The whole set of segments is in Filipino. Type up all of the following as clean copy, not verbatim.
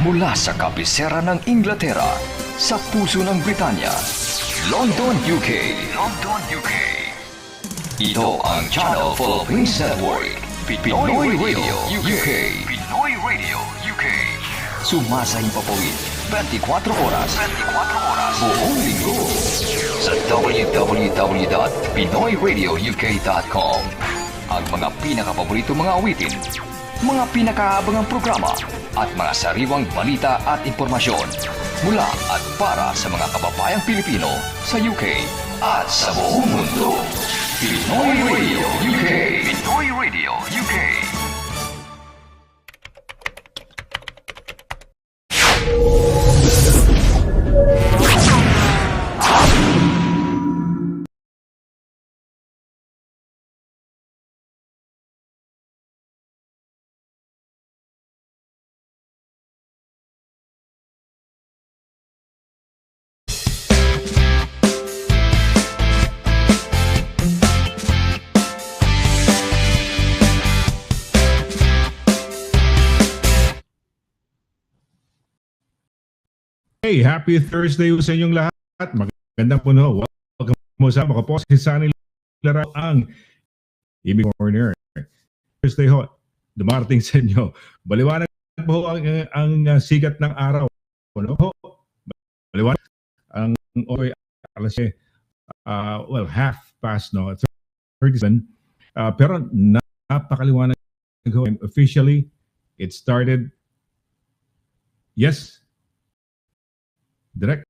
Mula sa kabisera ng Inglaterra, sa puso ng Britanya, London, UK. London, UK. Ito ang Channel Philippines Network, Pinoy Radio UK. Pinoy Radio UK. Sumasahing papawid 24 oras. 24 oras. Buong linggo. Sa www.pinoyradiouk.com. Ang mga pinakapaborito mga awitin, mga pinakaabangang programa, at mga sariwang balita at impormasyon mula at para sa mga kababayang Pilipino sa UK at sa buong mundo. Pinoy Radio UK. Pinoy Radio UK. Hey, happy Thursday sa inyong lahat. Magandang puno. Welcome mo sa mga po si SONNY LIRA ang Ibig Corner. Thursday ho, dumarating sa inyo. Baliwanag po ang sikat ng araw. Ano ho? Baliwanag ang oras alas half past 37. Pero napakaliwanag ho. Officially, it started. Yes. Direct.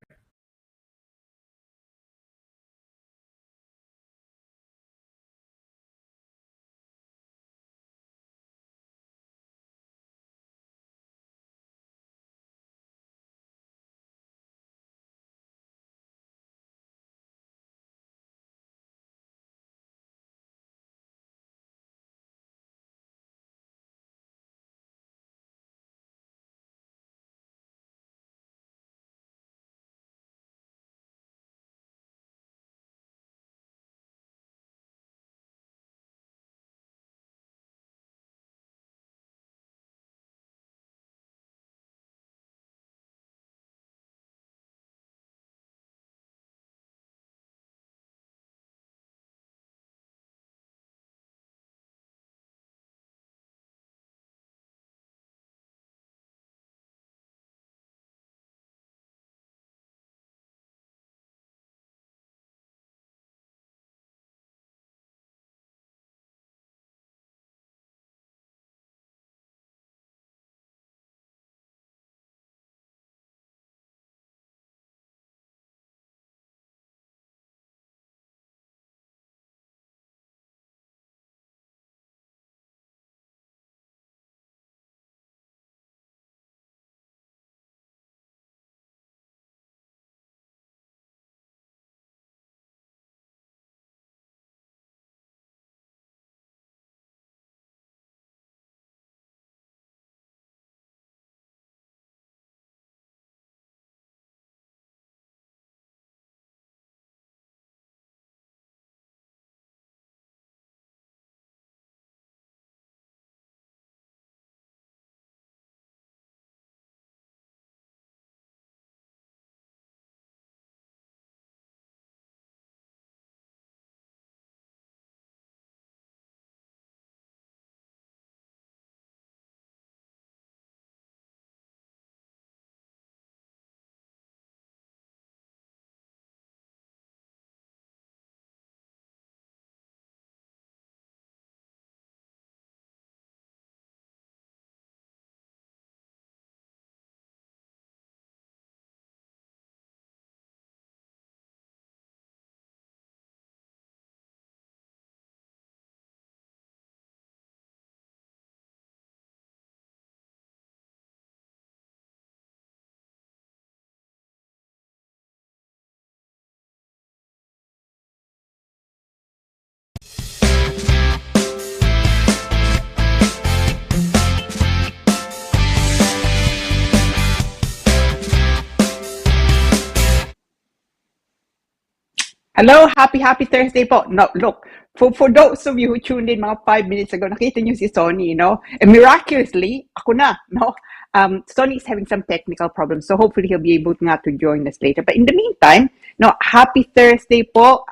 Hello, happy Thursday po. No, look, for those of you who tuned in mga 5 minutes ago, nakita niyo si Sonny, no? And miraculously, ako na, no? Sonny is having some technical problems, so hopefully he'll be able to join us later. But in the meantime, no, happy Thursday po.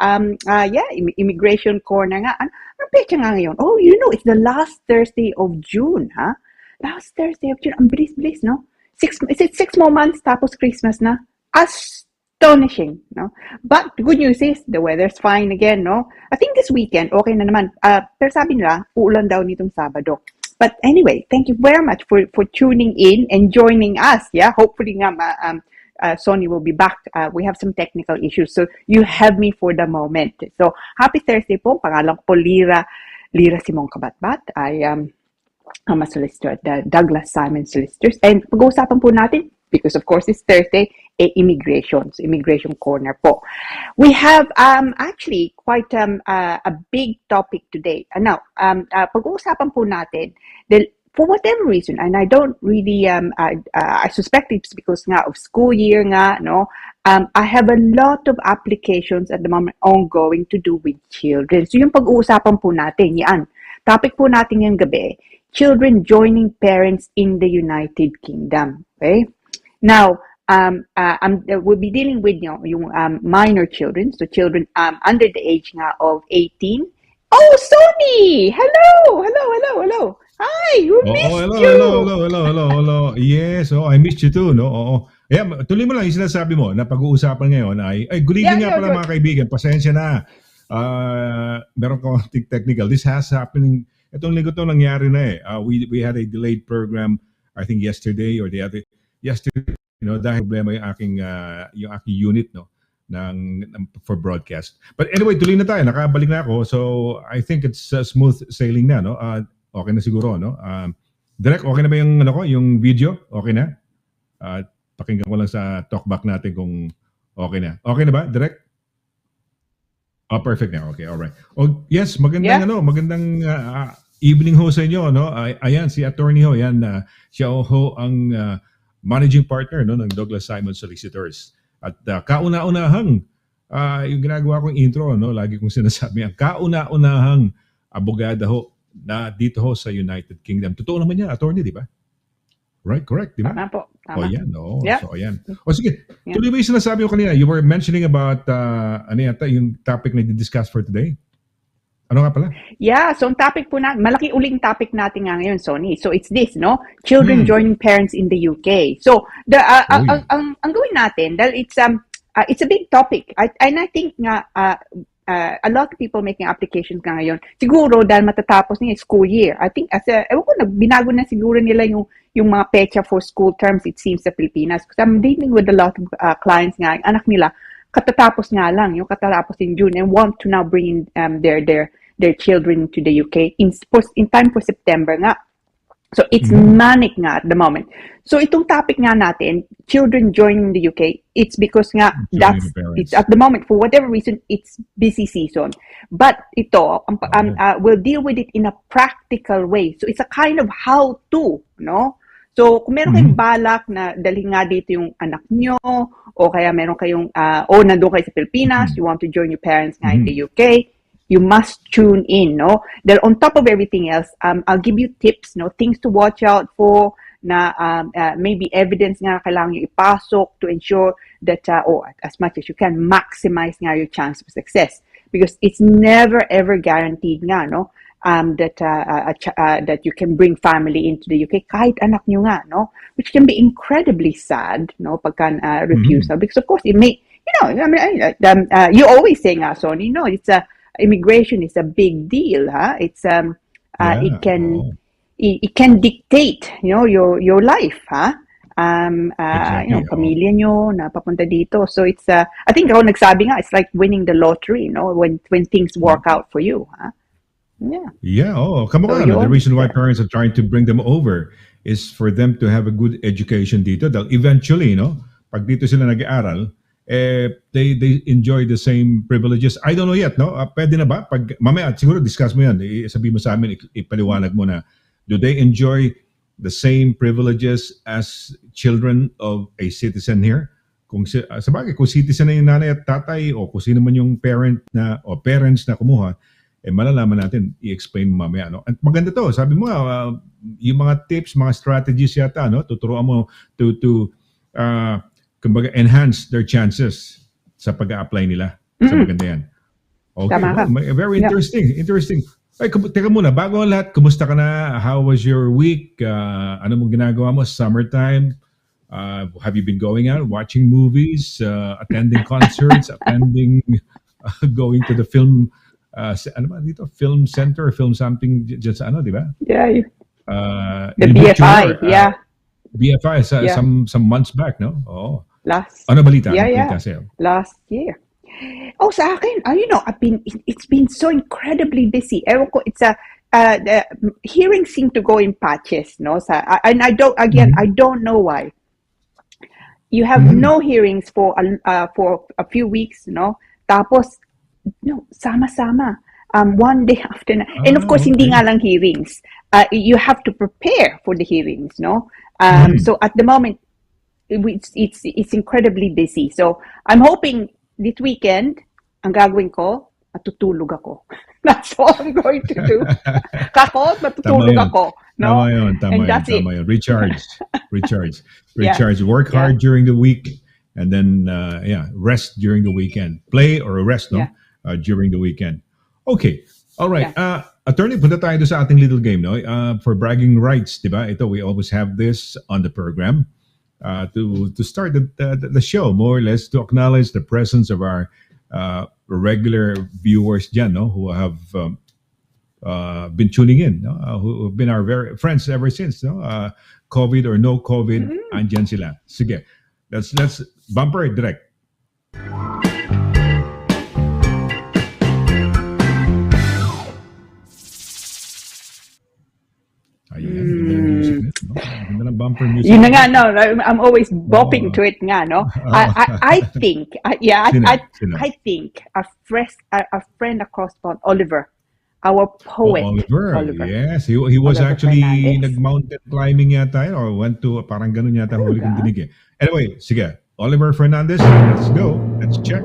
Immigration corner nga. Ano pecha nga ngayon? Oh, it's the last Thursday of June, ha? Last Thursday of June. Ang bilis-bilis, no? Is it 6 more months tapos Christmas na? Astonishing, no? But the good news is the weather's fine again, no? I think this weekend okay na naman. Pero sabi nila, uulan daw nitong Sabado. But anyway, thank you very much for tuning in and joining us. Yeah, hopefully Sonny will be back. We have some technical issues, so you have me for the moment. So happy Thursday po. Pangalan ko po Lira Simon CABATBAT. I'm a solicitor at the Douglas Simon Solicitors. And pag-uusapan po natin, because of course it's Thursday, immigration corner po. We have actually quite a big topic today. Now, pag-uusapan po natin, for whatever reason, and I don't really, I suspect it's because of school year no? I have a lot of applications at the moment ongoing to do with children. So yung pag-uusapan po natin, yan. Topic po natin ngayong gabi, children joining parents in the United Kingdom. Okay? Now, we'll be dealing with yung minor children, so children under the age of 18. Oh, Sonny! Hello! Hi, we missed you! Hello. Yes, I missed you too, no? Oo. Yeah, tuloy mo lang yung sinasabi mo na pag-uusapan ngayon ay good evening nga pala mga kaibigan, pasensya na. Meron ko technical. This has happening. Itong linggo to nangyari na we had a delayed program, I think yesterday or yesterday, dahil problema yung aking unit, no, for broadcast. But anyway, tuloy na tayo. Nakabalik na ako. So I think it's smooth sailing na, no? Okay na siguro, no? Direk, okay na ba yung video? Okay na? Pakinggan ko lang sa talkback natin kung okay na. Okay na ba, Direk? Oh, perfect na. Okay, all right. Oh, yes, magandang evening ho sa inyo, no? Ayan si attorney ho, yan siya ho ang managing partner, no, ng Douglas Simon Solicitors. At kauna-unahang yung ginagawa kong intro, no, lagi kong sinasabi, ang kauna-unahang abogada ho na dito ho sa United Kingdom. Totoo naman yan, attorney, di ba? Right, correct, di ba? Tama po. Tama. Oh, yan, no. Yeah. So, ayan. O sige, tuloy ba yung sinasabi ko kanina? You were mentioning about, yung topic na i-discuss for today? Ano nga pala? Yeah, so ang topic po natin, malaki uling topic natin nga ngayon, Sonny. So it's this, no? Children joining parents in the UK. So ang gawin natin, dahil it's a big topic. And I think nga a lot of people making applications nga ngayon. Siguro dahil matatapos na yung school year. I think binago na siguro nila yung mga pecha for school terms, it seems, sa Pilipinas. Because I'm dealing with a lot of clients nga, anak nila katatapos nga lang, yung katatapos in June, and want to now bring their children to the UK in time for September nga. So it's manic nga at the moment. So itong topic nga natin, children joining the UK, it's because nga it's at the moment, for whatever reason, it's busy season. But ito, we'll deal with it in a practical way. So it's a kind of how-to, no? So, kung meron kayong balak na dalhin nga dito yung anak nyo, o kaya meron kayong, nandun kayo sa Pilipinas, you want to join your parents nga in the UK, you must tune in, no? Then on top of everything else, I'll give you tips, no? Things to watch out for, na maybe evidence nga kailangan yung ipasok to ensure that, as much as you can, maximize nga your chance of success. Because it's never ever guaranteed nga, no? That you can bring family into the UK, kahit anak nyo nga, no? Which can be incredibly sad, no? Pagka refusal, because of course it may, you always say nga, Sonny, it's immigration is a big deal, huh? It's it can dictate, your life, huh? Exactly, pamilya nyo na papunta dito. So it's I think ako nagsabi nga, it's like winning the lottery, when things work out for you, huh? Yeah. Oh, come on. The reason why parents are trying to bring them over is for them to have a good education dito. Dahil eventually, pag dito sila nag-aaral, they enjoy the same privileges. I don't know yet, no? Pwede na ba? Pag mamaya siguro discuss mo 'yan. Sabi mo sa amin, ipaliwanag mo na. Do they enjoy the same privileges as children of a citizen here? Kung sabagay, kung citizen na yung nanay at tatay o kung sino man yung parents na kumuha, malalaman natin, i-explain mo mamaya, no? At maganda to, sabi mo, yung mga tips, mga strategies yata, no? Tuturuan mo to kumbaga, enhance their chances sa pag-a-apply nila. Sa maganda yan. Okay, Tama ka. very interesting. Interesting. Ay, teka muna, bago ang lahat, kumusta ka na? How was your week? Ano mong ginagawa mo? Summertime? Have you been going out, watching movies, attending concerts, going to the film, ano ba dito? Film center, film something dyan sa ano, di ba? Yeah. The in BFI, Butcher, BFI Yeah. some months back, no? Oh. Last Ano balita? Yeah, Ano yeah. balita sa'yo? last year. Oh, sa akin, it's been so incredibly busy. Ewan ko, it's the hearings seem to go in patches, no? And I don't know why. You have no hearings for a few weeks, no? Tapos, no, sama-sama. One day after na. And of course, hindi Okay. nga lang hearings. You have to prepare for the hearings, no? So at the moment, it's incredibly busy. So I'm hoping this weekend, ang gagawin ko, matutulog ako. That's all I'm going to do. Kakot, matutulog Tama yun. ako. No? And that's it. Tama yun. Recharge. Yeah. Work Yeah. hard during the week, and then rest during the weekend. Play or rest, no? During the weekend. Okay. All right. Attorney, punta tayo doon sa ating little game, no? For bragging rights, di ba? Ito, we always have this on the program to start the show, more or less, to acknowledge the presence of our regular viewers dyan, no? Who have been tuning in, no? Who have been our very friends ever since, no? COVID or no COVID, andyan sila. Sige. Let's bumper it direct. Ayan, ganda ng music na, no? Ganda ng bumper music. Yun na nga, no, I'm always bopping to it nga, no? I think, Sino? I think a friend across pond, Oliver, our poet. Oliver. Yes, he was Oliver actually Fernandez. nag-mountain climbing yata or went to parang ganun yata huli kong dinig eh. Anyway, sige. Oliver Fernandez, let's go. Let's check.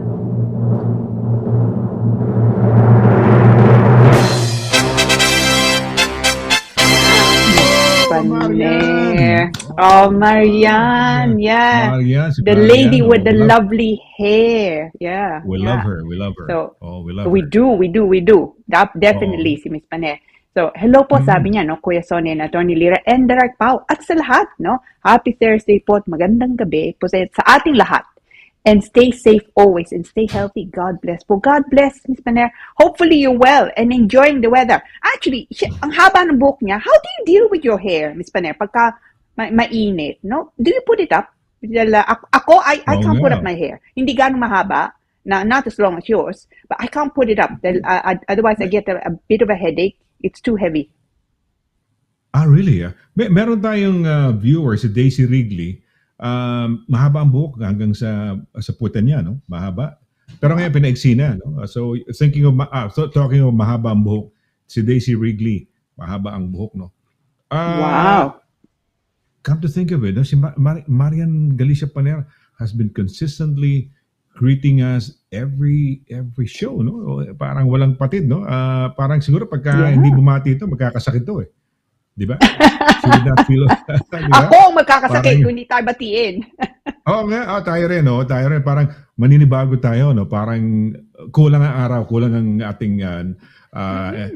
Marian. Oh, Marian, yeah. Marian, si The Marian, lady with the we love- lovely hair. Yeah. We yeah. love her. We love her. So, we love we her. do. Definitely, si Miss Pane. So, hello po, sabi niya, no, Kuya Sonny and Atty. Lira and Direct Pao. At sa lahat, no, happy Thursday po at magandang gabi po sa ating lahat. And stay safe always and stay healthy. God bless po. God bless, Miss Paner. Hopefully you're well and enjoying the weather. Actually, ang haba ng buhok niya. How do you deal with your hair, Miss Paner? Pagka mainit, no? Do you put it up? Ako, I can't put up my hair. Hindi ganong mahaba. Not as long as yours. But I can't put it up. Otherwise, I get a bit of a headache. It's too heavy. Ah, really? Meron tayong viewer, si Daisy Wrigley. Mahaba ang buhok hanggang sa putan niya, no? Mahaba. Pero ngayon pinaiksi na, no? So talking of mahaba ang buhok, si Daisy Wrigley, mahaba ang buhok, no? Wow. Come to think of it, no? Si Marian Galicia Paner has been consistently greeting us every show, no? Parang walang patid, no? Parang siguro pagka hindi bumati ito, magkakasakit to eh. Di ba? She would not feel... diba? Ako ang magkakasakit kung hindi tayo batiin. Oo nga, tayo rin, no? Tayo rin, parang maninibago tayo, no? Parang kulang ang araw, kulang ang ating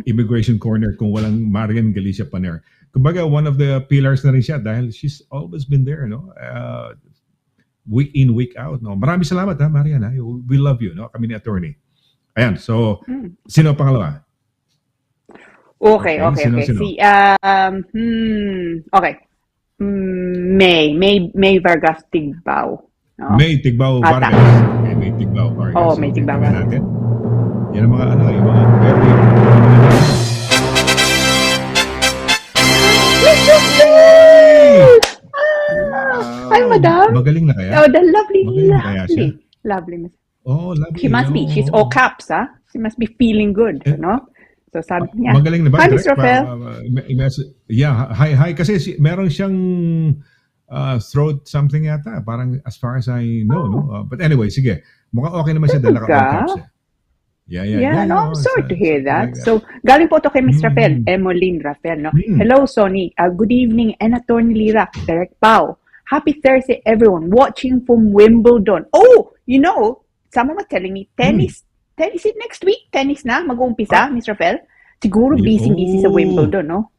immigration corner kung walang Marian Galicia Paner. Kumbaga, one of the pillars na rin siya dahil she's always been there, no? Week in, week out, no? Maraming salamat, ha, Marian, ha? We love you, no? Kami ni attorney. Ayan, so, sino pangalawa? Okay. Sino? Okay. May Vargas Tigbao. No? May Tigbao Ata. Vargas. Okay, May Tigbao Vargas. Oo, May Tigbao tingnan Vargas. natin. Yan ang mga yung mga very... Hi, madam. Magaling na kaya? Oh, the lovely. Magaling na kaya siya? Lovely. Oh, lovely. She must be. She's all caps, huh? She must be feeling good, no? So sabi niya. Magaling na ba? Hi, Miss Rafael. Yeah, hi. Kasi meron siyang throat something yata. Parang as far as I know, no? But anyway, sige. Mukhang okay naman siya dahil naka-all caps eh. Yeah, no, I'm sorry to hear something like that. that. So, galing po to kay Miss Rafael, Mm. Emmeline Rafael, no? Mm. Hello, Sonny. Good evening, and Attorney Lira, Direct Pao. Happy Thursday, everyone. Watching from Wimbledon. Oh, someone was telling me, Mm. is it next week? Tennis na, mag-uumpisa, Ah, Miss Rafael? Siguro busy-busy sa oh. Wimbledon, no?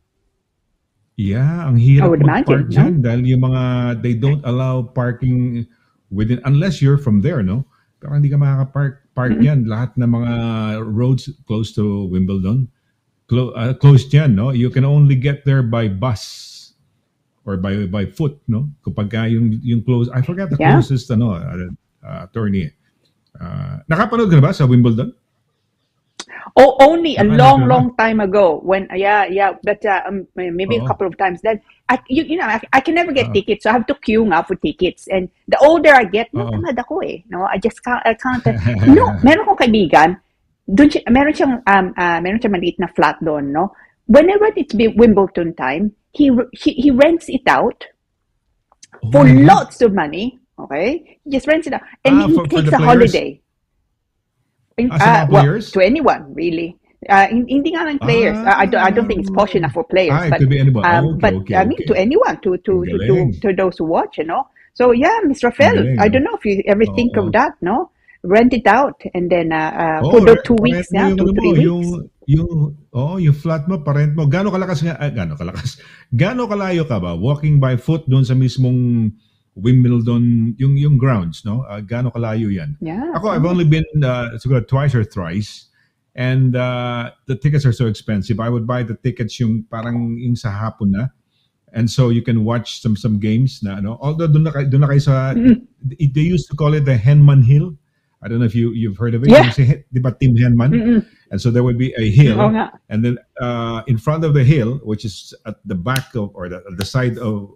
Yeah, ang I hirap would imagine, mag-park no? dyan dahil yung mga, they don't allow parking within, unless you're from there, no? Pero hindi ka makaka-park Mm-mm. dyan. Lahat ng mga roads close to Wimbledon, closed dyan, no? You can only get there by bus or by foot, no? Kapag yung close, I forgot the Yeah. closest, attorney. Nakapanood ka na ba sa Wimbledon? Oh, only a Nakanood ka na ba? long time ago when, but maybe a Oo. couple of times. Then I can never get Oo. tickets, so I have to queue nga for tickets. And the older I get, Oo. tamad ako eh. No, I can't. Meron kong kaibigan, meron siyang maliit na flat doon, no. Whenever it's Wimbledon time, he rents it out Oh for my God. lots of money. Okay, he just rents it out, and he For takes the a players? holiday. Sa mga players? To anyone, really. Hindi nga lang players. I don't think it's posh enough for players. It could be anyone. Okay. I mean, to anyone, to Galing. those who watch, So yeah, Miss Ang Rafael, galing, I don't know if you ever think Oo. of that, no? Rent it out and then for Oo, those 2 weeks, parent mo yung 2-3 weeks. yung flat mo, parent mo. Gaano kalakas? Gaano kalayo ka ba walking by foot doon sa mismong Wimbledon, yung grounds, no? Gaano kalayo 'yan? Yeah. Ako, I've only been siguro twice or thrice, and the tickets are so expensive. I would buy the tickets yung parang yung sa hapon na, and so you can watch some games na ano. Although doon na kayo sa, they used to call it the Henman Hill. I don't know if you've heard of it. Yeah. Yung di ba Team Henman? And so there would be a hill, Oo nga. and then in front of the hill, which is at the back of, or the side of,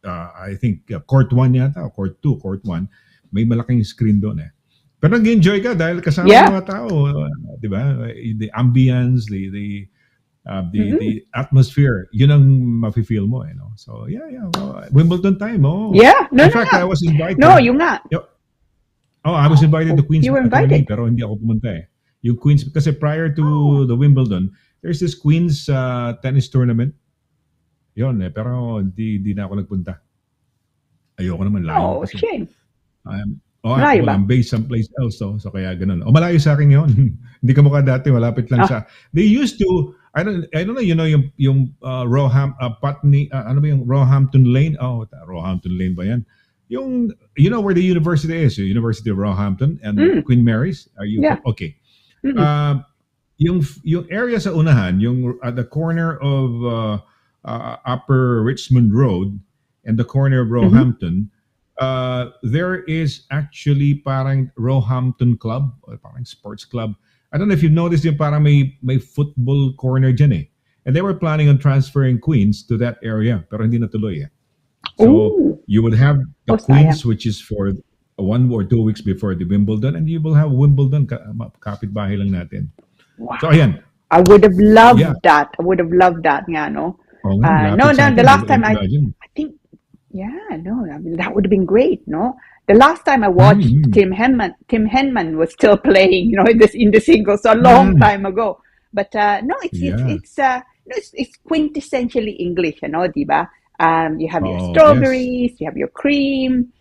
I think court 1 yata, or court 2, court 1, may malaking screen doon eh. Pero nag-enjoy ka dahil kasama Yeah. yung mga tao, di ba? The ambience, the atmosphere, yun ang mafe-feel mo, no? So yeah, well, Wimbledon time, oh. Yeah. No, In fact, I was invited. No, yung nga. I was invited to Queens. You were Attorney, invited? pero hindi ako pumunta eh. Yung Queens, kasi prior to the Wimbledon, there's this Queens tennis tournament. Yun eh, pero di na ako nagpunta. Ayoko naman, layo Oh, kasi. shame. Well, Malayo ba? I'm based someplace else, so kaya ganun. Malayo sa akin yun. Hindi ka mukha dati, malapit lang sa. They used to, I don't know, yung Putney, ano ba yung Roehampton Lane? Roehampton Lane ba yan? Yung, where the university is, the University of Roehampton and Queen Mary's. Are you okay? Yung area sa unahan, yung at the corner of Upper Richmond Road and the corner of Roehampton, there is actually parang Roehampton Club, or parang sports club. I don't know if you've noticed yung parang may football corner dyan eh. And they were planning on transferring Queens to that area, pero hindi natuloy eh. So you would have the Queens, which is for 1 or 2 weeks before the Wimbledon, and you will have Wimbledon, kapitbahay lang natin. Wow. So ayan. I would have loved that. I would have loved that nga, no? The last time I think, that would have been great, no? The last time I watched Tim Henman was still playing, in the singles, so a long time ago. But it's quintessentially English, diba? You have your strawberries, you have your cream,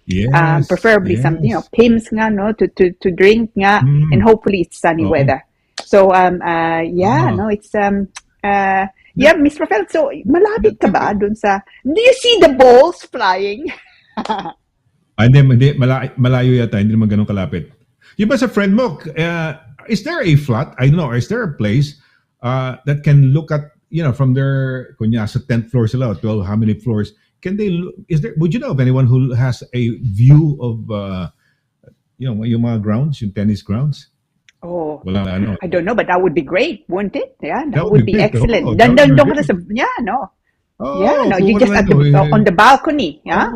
preferably something, Pims nga, no, to drink nga, and hopefully it's sunny weather. So it's Miss Rafael, so malapit ka ba dun sa, do you see the balls flying? Hindi, malayo yata, hindi naman ganun kalapit. Yung ba sa friend mo, is there a flat, I don't know, is there a place that can look at, from their, kunya sa 10th floor sila, or 12, how many floors, would you know of anyone who has a view of, yung mga grounds, yung tennis grounds? Oh, Wala, I don't know, but that would be great, wouldn't it? Yeah, that would would be be excellent. Oh, Don't that would ka be na sa, you kung just wala, on the balcony, yeah?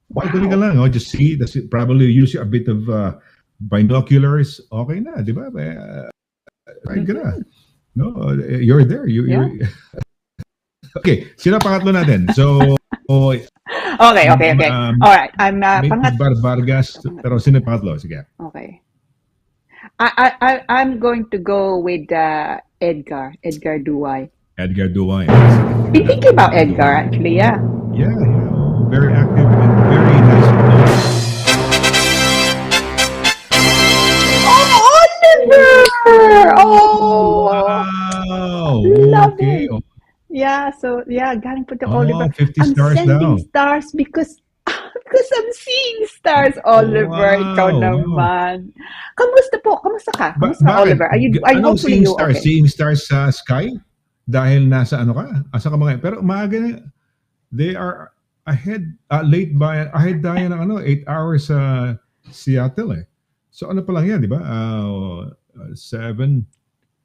Balcony ka lang, just see, probably use a bit of binoculars, okay na, di ba? Right ka na. No, you're there. You're okay, sino pangatlo natin? So, okay. All right, I'm Vargas, pero sino pangatlo? Sige. Okay. I'm going to go with Edgar Duway. Edgar Duway. Been thinking about Edgar actually, yeah. Yeah, yeah. Very active and very nice. Oh, Oliver! Oh, Wow! love Okay. it. Yeah, so yeah, galing po to Oh, Oliver. 50 I'm stars sending daw. stars because I'm seeing stars, Oliver. Ikaw Wow, wow. naman. Kamusta po? Kamusta ka? Kamusta ka, Bakit? Oliver? Are you Anong hopefully seeing you stars? okay? Seeing stars sa sky? Dahil nasa ano ka? Asa ka mga... Pero maaga na. They are ahead, ahead tayo ng 8 hours sa Seattle eh. So ano pa lang yan, di ba? 7.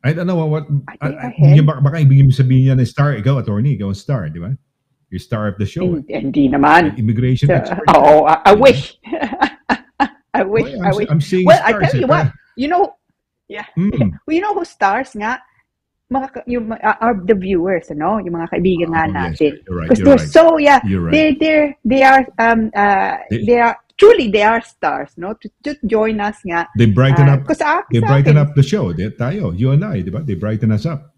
I don't know what... Are they ahead? Baka ibigin mo sabihin niya na star. Ikaw, attorney. Ikaw ang star, di ba? You're star of the show. Hindi naman. Immigration So, expert. I wish. I wish. Boy, I wish. I'm seeing Well, stars. I tell you what. You know, yeah. Well, you know who stars nga? Yung are the viewers, ano? Yung mga kaibigan nga Yes, natin. you're right. Because You're they're right. so, yeah, You're right. they are truly they are stars, no? To join us nga. They brighten up. They sa brighten akin, up the show. Tayo, you and I, di ba? They brighten us up.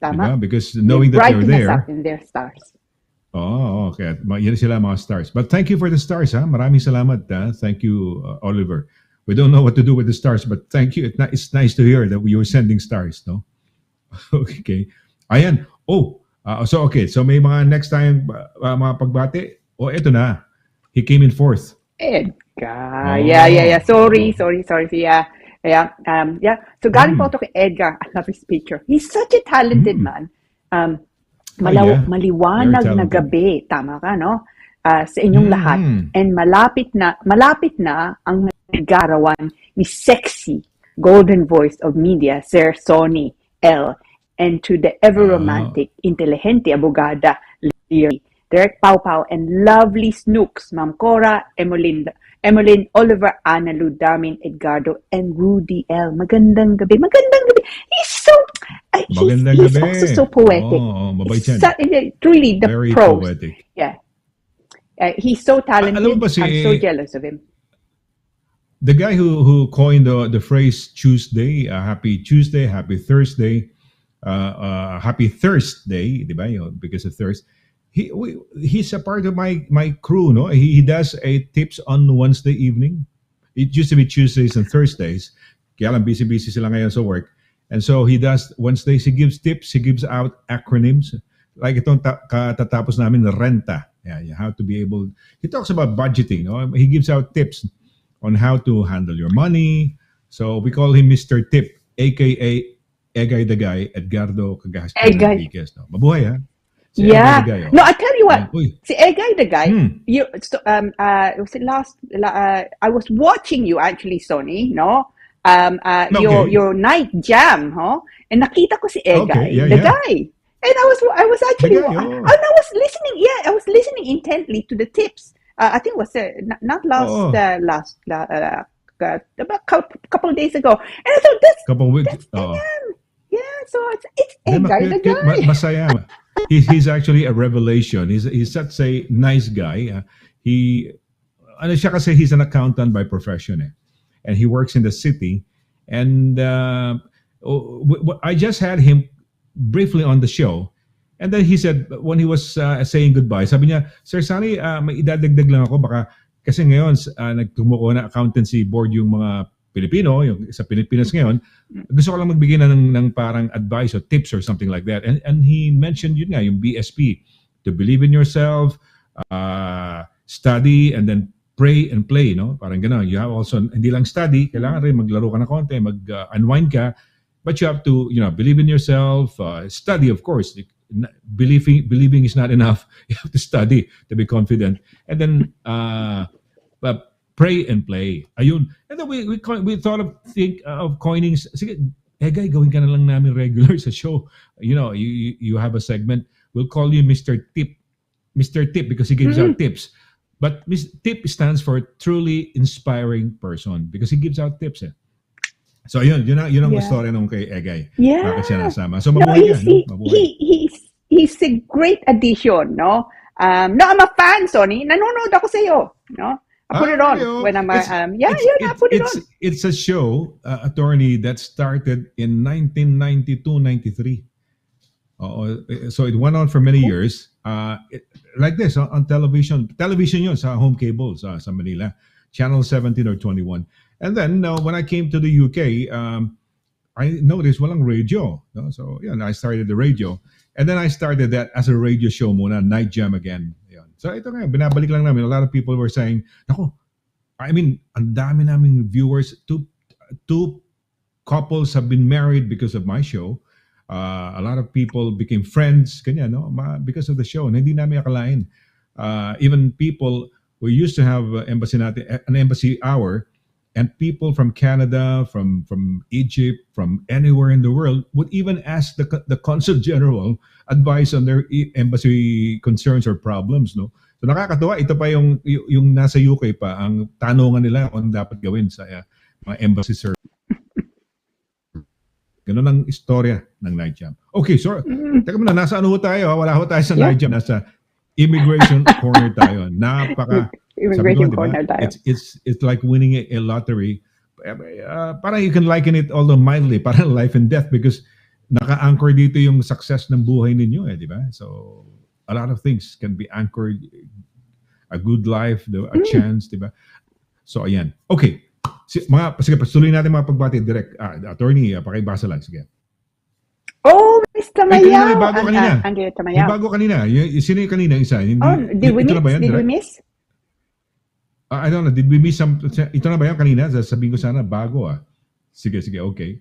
tama. Diba? Because knowing that you're Brighten us there. up and they're stars. Oh, okay. Yan sila mga stars. But thank you for the stars, ha? Maraming salamat, ha? Thank you, Oliver. We don't know what to do with the stars, but thank you. It's nice to hear that you were sending stars, no? Okay. Ayan. Oh, so okay. So may mga next time mga pagbati. Oh, eto na. He came in fourth. Edgar. Yeah. Sorry. Yeah. So galing po ito kay Edgar. I love his picture. He's such a talented man. Maliwanag Very na talented. gabi. Tama ka, no? Sa inyong lahat. And malapit na ang nagarawan ni sexy golden voice of media, Sir Sonny L. And to the ever-romantic, intelligente abogada, LIRA, Derek Pau Pau, and lovely Snooks, Ma'am Cora, Emmeline, Oliver, Ana Ludamin, Edgardo, and Rudy L. Magandang gabi. He's so, he's also so poetic. Mabait yan. Truly, the Very prose. poetic. Yeah. He's so talented. Alam mo ba I'm so jealous of him. The guy who coined the phrase Tuesday, happy Tuesday, happy Thursday, happy Thursday, di ba? Because of Thursday. He's a part of my crew, no? He does a tips on Wednesday evening. It used to be Tuesdays and Thursdays. Kaya lang busy sila ngayon sa work. And so he does Wednesdays, he gives tips, he gives out acronyms. Like itong katatapos namin na renta. Yeah, you have to be able. He talks about budgeting, no? He gives out tips on how to handle your money. So we call him Mr. Tip, aka Egay the Guy, Edgardo Cagaste Rodriguez. No? Mabuhay, ha? Si Yeah. Egay the Guy, oh. No, I tell you what. Uy. Si Egay the guy. Was it I was watching you actually, Sonny, no? Okay. Your night jam, huh? And nakita ko si Egay, Okay, yeah, the yeah. guy. And I was actually, The guy, and I was listening. Yeah, I was listening intently to the tips. I think it was not last about couple days ago. And I thought Couple weeks. that's yeah. So it's Egay the guy. Masaya. He's actually a revelation. He's such a nice guy. Ano siya kasi he's an accountant by profession, eh. And he works in the city. And I just had him briefly on the show. And then he said, when he was saying goodbye, sabi niya, Sir Sonny, may idadagdag lang ako. Baka kasi ngayon, nagtumuko na accountancy board yung mga Pilipino, yung sa Pilipinas ngayon. Gusto ko lang magbigay ng parang advice or tips or something like that. And he mentioned yun nga, yung BSP, to believe in yourself, study, and then pray and play, no? Parang gano'n. You have also, hindi lang study, kailangan rin maglaro ka ng konti, mag-unwind ka, but you have to, believe in yourself, study, of course. Believing is not enough. You have to study to be confident. And then, pray and play. Ayun. And then we thought of coining, sige, Egay, gawin ka na lang namin regular sa show. You have a segment. We'll call you Mr. Tip. Mr. Tip because he gives out tips. But Tip stands for truly inspiring person because he gives out tips. Eh. So yun ang story nung kay Egay. Yeah. Bakit siya nasama. So mabuhay yan. No? Mabuhay. He's a great addition, no? No, I'm a fan, Sonny. Nanonood ako sa iyo, no? I put it on Really, oh. when I'm, It's, yeah, it's, I it's, put it it's, on. it's a show, attorney, that started in 1992-93. So it went on for many Cool. years. Like this on television. Television yun sa home cable sa Manila. Channel 17 or 21. And then when I came to the UK, I noticed walang radio. No? So yeah, I started the radio. And then I started that as a radio show muna, Night Jam again. Yun. So ito nga, binabalik lang namin. A lot of people were saying, nako, I mean, ang dami naming viewers. Two couples have been married because of my show. A lot of people became friends, ganyan, no? Because of the show. And hindi namin akalain. Even people who used to have an embassy hour, and people from Canada, from Egypt, from anywhere in the world would even ask the consul general advice on their embassy concerns or problems, no? So nakakatuwa, ito pa yung nasa UK pa, ang tanungan nila kung dapat gawin sa mga embassy service. Ganun ang istorya ng Night Jam. Okay, so teka muna, nasa ano ho tayo? Wala ho tayo sa Night Jam, nasa immigration corner tayo. Immigration diba? corner tayo. It's like winning a lottery. Parang you can liken it, although mildly, parang life and death, because naka-anchor dito yung success ng buhay ninyo, di ba? So a lot of things can be anchored, a good life, a chance, di ba? So ayan. Okay. Sige, patuloy natin mga pagbati direct. Attorney, pakibasa lang. Sige. Oh, Miss Tamayaw. Ay, may bago kanina. Andrea May Tamayaw. bago kanina. Sino yung kanina isa? Hindi, Did we ito na ba miss? yan, Did we direct? miss? I don't know. Did we miss some? Ito na ba yan kanina? Sabihin ko sana bago Sige, okay.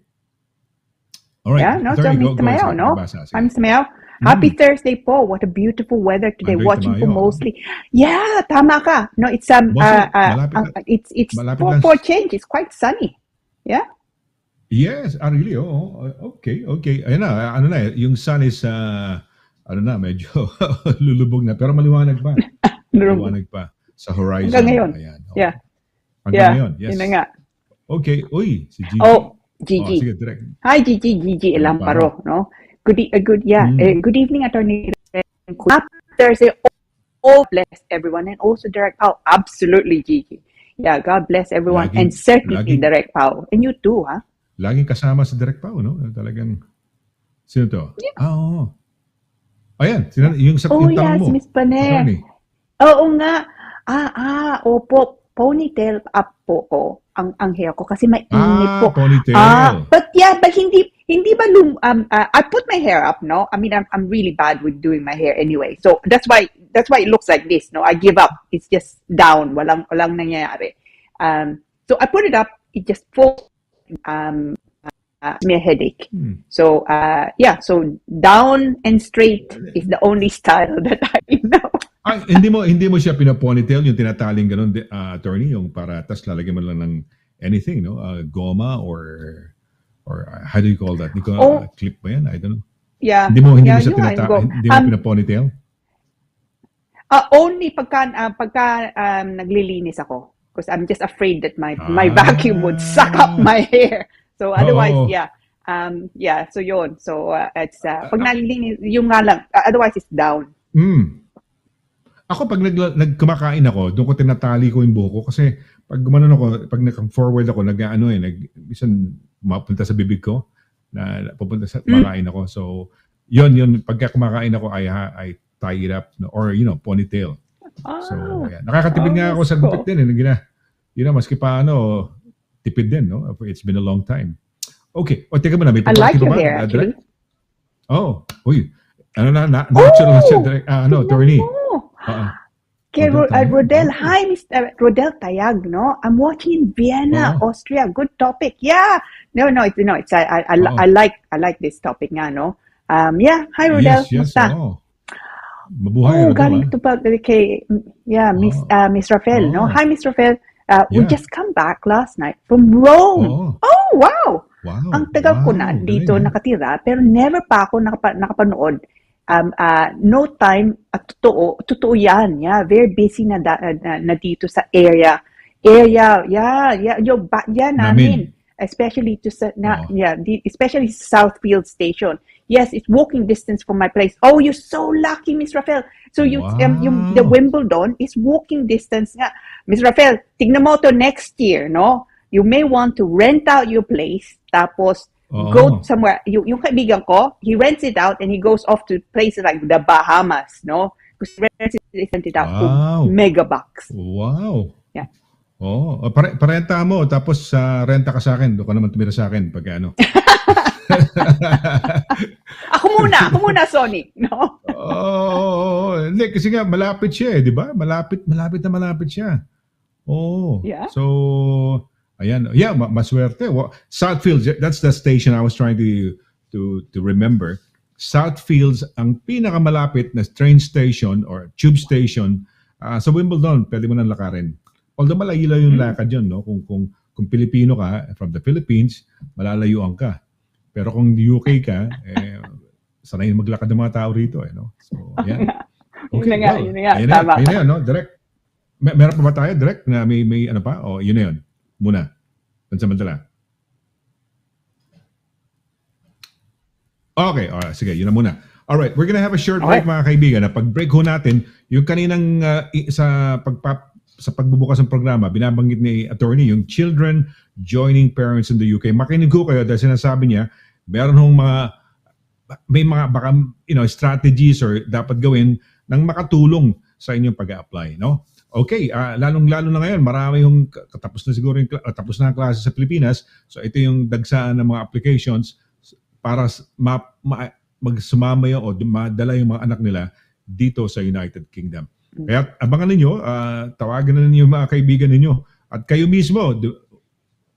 Alright. Yeah, no, so Attorney, Miss Tamayaw, no? Pagbasa. Sige. I'm Miss Tamayaw. Happy Thursday po. What a beautiful weather today. Andrea Watching po Tamayaw. mostly. Yeah, tama ka. No, it's it's malapit lang. for change. It's quite sunny. Yeah. Yes, really? Oh, okay. Ayun na, yung sun is, medyo lulubog na. Pero maliwanag pa. Maliwanag pa sa horizon. Hanggang ngayon. Ayan, Yeah. Hanggang ngayon, yes. Yun na nga. Okay, uy, si Gigi. Oh, Gigi. Sige, direct. Hi, Gigi Elamparo, no? Good evening, Attorney. Happy Thursday. Oh, bless everyone, and also Direct Pao. Absolutely, Gigi. Yeah, God bless everyone, and certainly Direct Pao. And you too, ha? Laging kasama sa Direct Pao, no? Talagang, sino to? Yeah. Oo. Ayan, yung tanong mo. Miss Paner. Oo nga. Opo. Ponytail up po ko ang hair ko kasi mainit po. Ponytail. But hindi ba I put my hair up, no? I mean, I'm really bad with doing my hair anyway. So that's why it looks like this, no? I give up. It's just down. Walang nangyayari. So I put it up. It just falls. Me a headache. So so down and straight is the only style that I know. Hindi mo siya pinaponytail, yung tinataling ganun, attorney, yung para tas lalagyan mo lang ng anything, no? Goma or how do you call that? Clip ba yan? I don't know. Yeah. Hindi mo siya hindi mo pinaponytail? Only pagka naglilinis ako, because I'm just afraid that my vacuum would suck up my hair. So otherwise, so yun. So it's pag nalilinis, yung nga lang, otherwise it's down. Ako pag nagkumakain ako, doon ko tinatali ko yung buhok ko kasi pag gumanon ako, pag nag-forward ako, bisan mapunta sa bibig ko, na pupunta sa kumakain ako. So, yun pagka kumakain ako, I tie it up, or ponytail. So, ayan. Nakakatipid nga ako sa gupit din. Maski pa tipid din, no? It's been a long time. Okay. Teka muna, may I like your hair, actually. Uy. Natural siya, attorney. Okay, Rodel. Hi, Mr. Rodel Tayag, no? I'm watching in Vienna, Austria. Good topic. Yeah. No, it's I like this topic nga, no? Hi Rodel. Yes. Mabuhay, galing to pag kay Miss Rafael, no? Hi, Miss Rafael. We just come back last night from Rome. Oh, wow. Ang tagal ko na dito nakatira, pero never pa ako nakapanood. No time, totoo yan. Yeah, very busy na dito sa area. Yung namin. especially to Oh. especially Southfield Station. Yes, it's walking distance from my place. Oh, you're so lucky, Miss Rafael. So the Wow. Wimbledon is walking distance nga. Miss Rafael, tignan mo to next year, no? You may want to rent out your place, tapos go Oo. somewhere. Yung kaibigan ko, he rents it out and he goes off to places like the Bahamas, no? Because he rents it out for Wow. megabucks. Wow. Yeah. Oh, parenta mo tapos sa renta ka sa akin, doon ka naman tumira sa akin pag ano. Ako muna, Sonny, no? Oh, hindi kasi nga malapit siya eh, 'di ba? Malapit na malapit siya. Oh. Yeah. So ayan, yeah, maswerte. Southfields, that's the station I was trying to remember. Southfields ang pinakamalapit na train station or tube station sa Wimbledon, pwede mo nang lakarin. Although malayo yung lakad yun, no? Kung Pilipino ka, from the Philippines, malalayuan ka. Pero kung UK ka, sanay maglakad ng mga tao rito, eh, no? So, yan. Okay, Yun na nga, tama. Ayun na yan, no? Direct. Meron pa ba tayo, direct, na may ano pa? O, yun na yun. Muna. Pansamantala. Okay, alright, sige, yun na muna. Alright, we're gonna have a short break, mga kaibigan. Pag-break ho natin, yung kaninang sa pagbubukas ng programa, binabanggit ni attorney yung children joining parents in the UK. Makinig ko kayo dahil sinasabi niya, meron hong may mga baka, strategies or dapat gawin nang makatulong sa inyong pag-a-apply, no? Okay, lalong-lalo na ngayon, marami yung tapos na ang klase sa Pilipinas. So ito yung dagsaan ng mga applications para magsumama o madala yung mga anak nila dito sa United Kingdom. Kaya abangan ninyo, tawagan na ninyo mga kaibigan ninyo. At kayo mismo,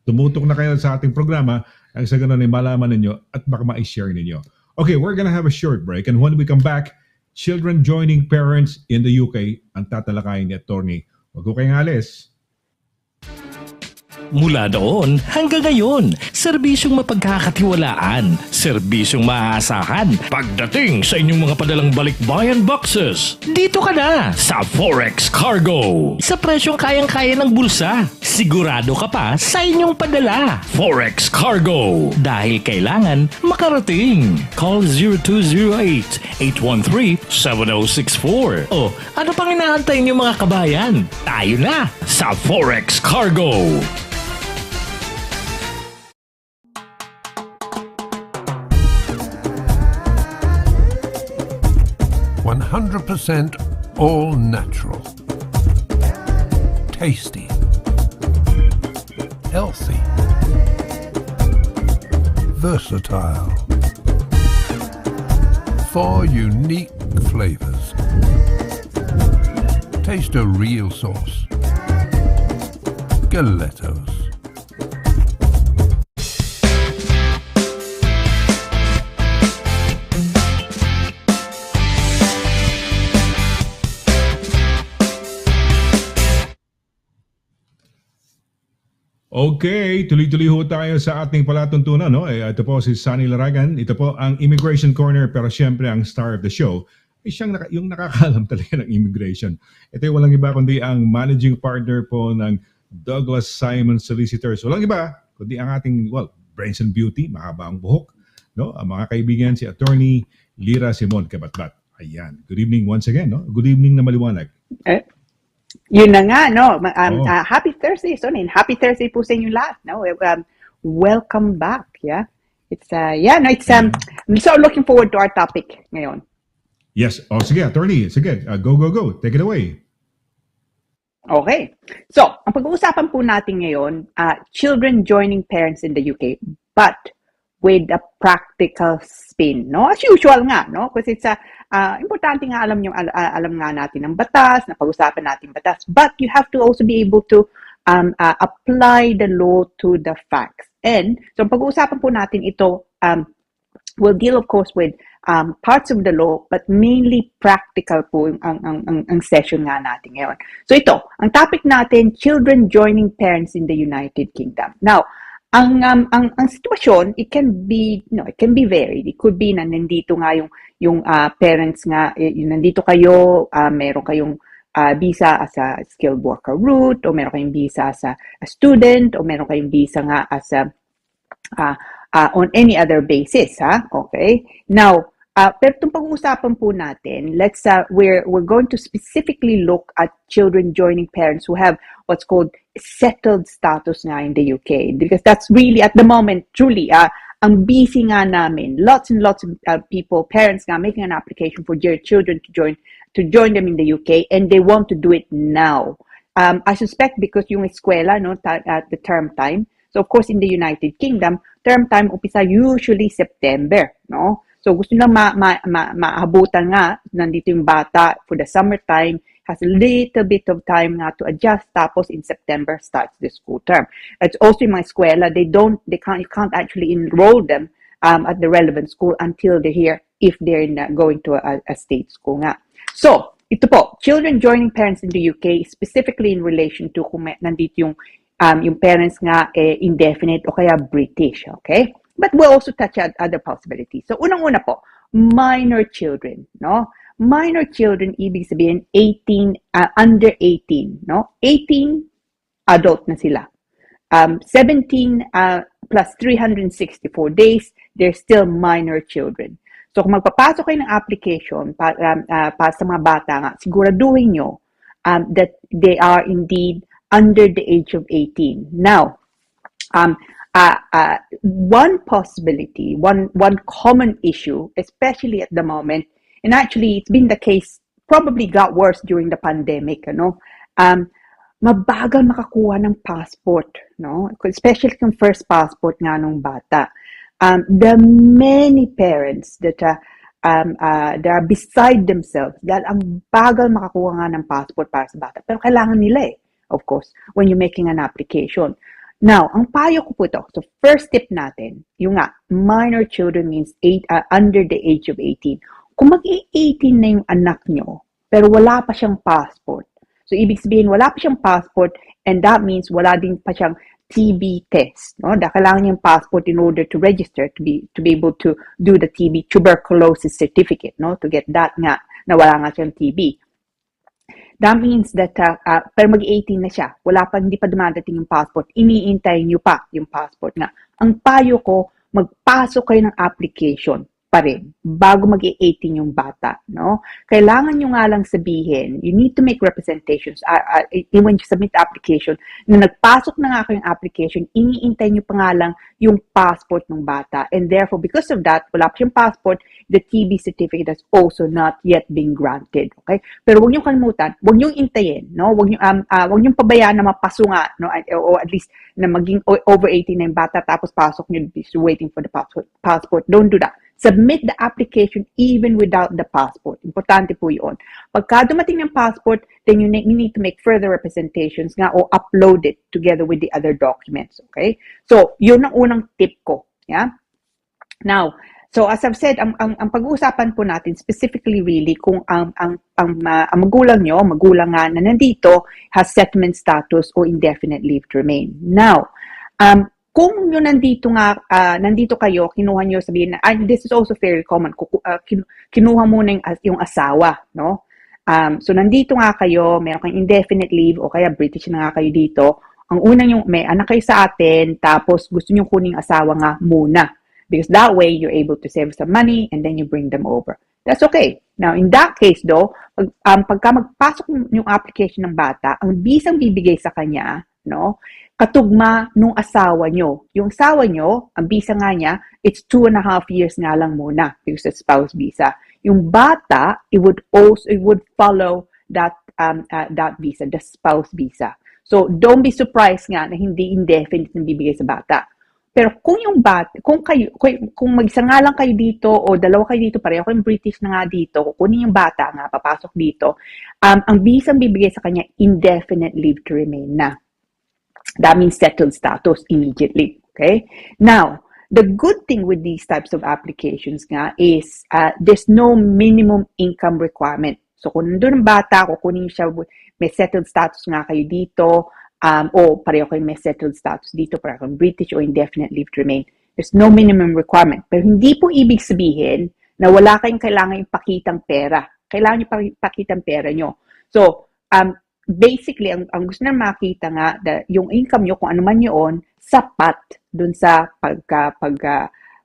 tumutok na kayo sa ating programa, ang sa ganun ay malaman ninyo at baka ma-share ninyo. Okay, we're gonna have a short break, and when we come back, children joining parents in the UK ang tatalakayin ni Attorney. Huwag ko kayong alis. Mula doon hanggang ngayon, serbisyong mapagkakatiwalaan, serbisyong maaasahan pagdating sa inyong mga padalang balikbayan boxes. Dito ka na sa Forex Cargo. Sa presyong kayang-kaya ng bulsa, sigurado ka pa sa inyong padala. Forex Cargo. Dahil kailangan makarating. Call 0208-813-7064. O ano pang inaantay niyo mga kabayan? Tayo na sa Forex Cargo. 100% all natural, tasty, healthy, versatile, 4 unique flavors. Taste a real sauce. Galettos. Okay, tuloy-tuloy ho tayo sa ating palatuntunan, no? Ito po si Sonny LARAGAN. Ito po ang Immigration Corner, pero siyempre ang star of the show ay siyang yung nakakalam talaga ng immigration. Ito ay walang iba kundi ang managing partner po ng Douglas Simon Solicitors. Walang iba kundi ang ating, brains and beauty, mahaba ang buhok, no? Ang mga kaibigan si Attorney LIRA Simon CABATBAT. Ayan. Good evening once again, no? Good evening na maliwanag. Yun na nga, no? Happy Thursday, Sonny. Happy Thursday po sa inyo lahat, no? Welcome back, yeah? I'm so looking forward to our topic ngayon. Yes. Oh, sige, Attorney. Sige, go. Take it away. Okay. So, ang pag-uusapan po natin ngayon, children joining parents in the UK, but with a practical spin, no? As usual nga, no? Kasi it's importante nga alam nga natin ang batas, na pag-usapan natin batas, but you have to also be able to apply the law to the facts. And so pag-uusapan po natin ito, we'll deal of course with parts of the law, but mainly practical po ang session nga natin ngayon. So ito, ang topic natin, children joining parents in the United Kingdom. Now, ang sitwasyon, it can be varied. It could be na nandito nga yung parents nga, nandito kayo, meron kayong visa as a skilled worker route, o meron kayong visa as a student, o meron kayong visa nga as a on any other basis, ha? Okay? Now, pero itong pag-uusapan po natin, we're going to specifically look at children joining parents who have what's called settled status nga in the UK. Because that's really, at the moment, truly, ang busy nga namin. Lots and lots of people, parents nga, making an application for their children to join them in the UK, and they want to do it now. I suspect because yung eskwela, no, at the term time. So, of course, in the United Kingdom, term time umpisa usually September, no? So, gusto nila maabutan nga, nandito yung bata for the summertime, has a little bit of time nga to adjust, tapos in September starts the school term. It's also in my eskwela, you can't actually enroll them at the relevant school until they're here if they're going to a state school nga. So, ito po, children joining parents in the UK, specifically in relation to kung nandito yung parents nga indefinite o kaya British, okay? But we'll also touch on other possibilities. So, unang-una po, minor children, no? Minor children, ibig sabihin, under 18, no? 18, adult na sila. 17 plus 364 days, they're still minor children. So, kung magpapasok kayo ng application para sa mga bata nga, siguraduhin nyo that they are indeed under the age of 18. Now, one possibility, one common issue, especially at the moment, and actually it's been the case, probably got worse during the pandemic, mabagal makakuha ng passport, no? Especially yung first passport nga nung bata. There are many parents that are beside themselves dahil ang bagal makakuha nga ng passport para sa bata. Pero kailangan nila of course, when you're making an application. Now, ang payo ko po ito. So, first tip natin, yung nga, minor children means under the age of 18. Kung mag-18 na yung anak nyo, pero wala pa siyang passport. So, ibig sabihin, wala pa siyang passport, and that means wala din pa siyang TB test. No? Dahil kailangan niyang passport in order to register, to be able to do the TB, tuberculosis certificate, no? To get that nga, na wala nga siyang TB. That means that, pero mag-18 na siya, hindi pa dumadating yung passport, iniintay niyo pa yung passport nga. Ang payo ko, magpasok kayo ng application pa rin, bago mag-18 yung bata, no? Kailangan nyo nga lang sabihin, you need to make representations, when you submit the application, na nagpasok na nga kayo yung application, iniintay nyo pa nga lang yung passport ng bata, and therefore, because of that, wala pa siyang passport, the TB certificate has also not yet been granted, okay? Pero huwag nyo kalimutan, huwag nyo intayin, no? Huwag nyo pabayaan na mapaso nga, no? Or at least, na maging over 18 na yung bata, tapos pasok nyo, waiting for the passport. Don't do that. Submit the application even without the passport. Importante po yun. Pagka dumating ng passport, then you need to make further representations nga o upload it together with the other documents. Okay? So, yun ang unang tip ko. Yeah? Now, so as I've said, ang pag-uusapan po natin specifically really kung ang magulang nyo, magulang nga na nandito, has settlement status o indefinite leave to remain. Now, kung yun nandito kayo, kinuha nyo, sabihin na, this is also fairly common, kinuha muna yung asawa, no? So, nandito nga kayo, meron kayong indefinite leave, o kaya British na nga kayo dito, ang unang yung, may anak kayo sa atin, tapos gusto nyo kuning asawa nga muna. Because that way, you're able to save some money, and then you bring them over. That's okay. Now, in that case though, pagka magpasok yung application ng bata, ang bisang bibigay sa kanya, no? Katugma nung asawa nyo. Yung asawa nyo, ang visa nga niya, it's 2.5 years nga lang muna because it's spouse visa. Yung bata, it would follow that visa, the spouse visa. So, don't be surprised nga na hindi indefinite na bibigay sa bata. Pero kung yung bata, kung mag-isa nga lang kayo dito o dalawa kayo dito, pareho kayong British na nga dito, kukunin yung bata nga, papasok dito, ang visa bibigay sa kanya, indefinite leave to remain na. That means settled status immediately, okay? Now, the good thing with these types of applications nga is there's no minimum income requirement. So, kung nandun ang bata, kukunin siya, may settled status nga kayo dito, o pareho kayo may settled status dito, pareho kayong British o indefinite leave to remain. There's no minimum requirement. Pero hindi po ibig sabihin na wala kayong kailangan ipakitang pera. Kailangan nyo pakitang pera nyo. So, basically, ang gusto na makita nga, yung income nyo, kung ano man yun, sapat dun sa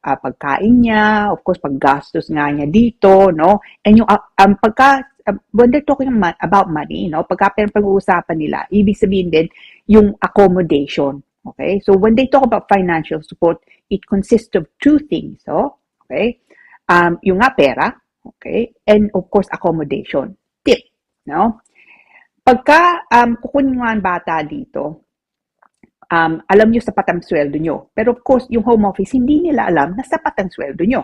pagkain niya, of course, paggastos nga niya dito, no? And yung when they're talking about money, no? Pag-uusapan nila, ibig sabihin din yung accommodation, okay? So when they talk about financial support, it consists of two things, so, okay? Yung nga pera, okay? And of course, accommodation. Tip, no? Pagka kukunin nga ang bata dito, alam nyo sapat ang sweldo nyo. Pero of course, yung home office, hindi nila alam na sapat ang sweldo nyo.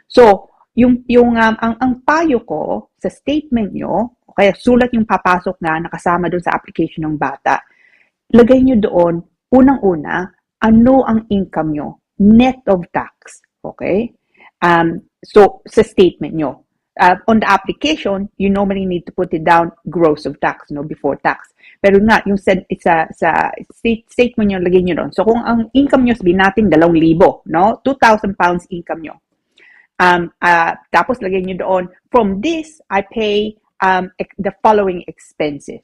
So, ang payo ko sa statement nyo, kaya sulat yung papasok na nakasama doon sa application ng bata, lagay nyo doon, unang-una, ano ang income nyo? Net of tax. Okay? So, sa statement nyo. On the application, you normally need to put it down gross of tax, no, before tax. Pero nga, yung sa statement nyo, lagay nyo doon. So, kung ang income nyo, sabihin natin, 2,000, no? 2,000 pounds income nyo. Tapos, lagay nyo doon, from this, I pay the following expenses.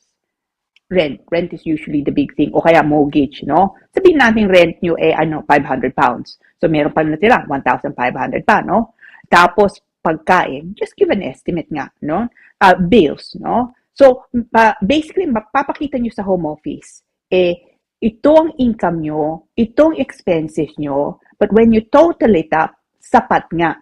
Rent. Rent is usually the big thing. O kaya mortgage, no? Sabihin natin rent nyo, 500 pounds. So, meron pa natira, 1,500 pa, no? Tapos, pagkain, just give an estimate nga, no? Bills, no? So, basically, mapapakita nyo sa home office, ito ang income nyo, itong expenses nyo, but when you total it up, sapat nga.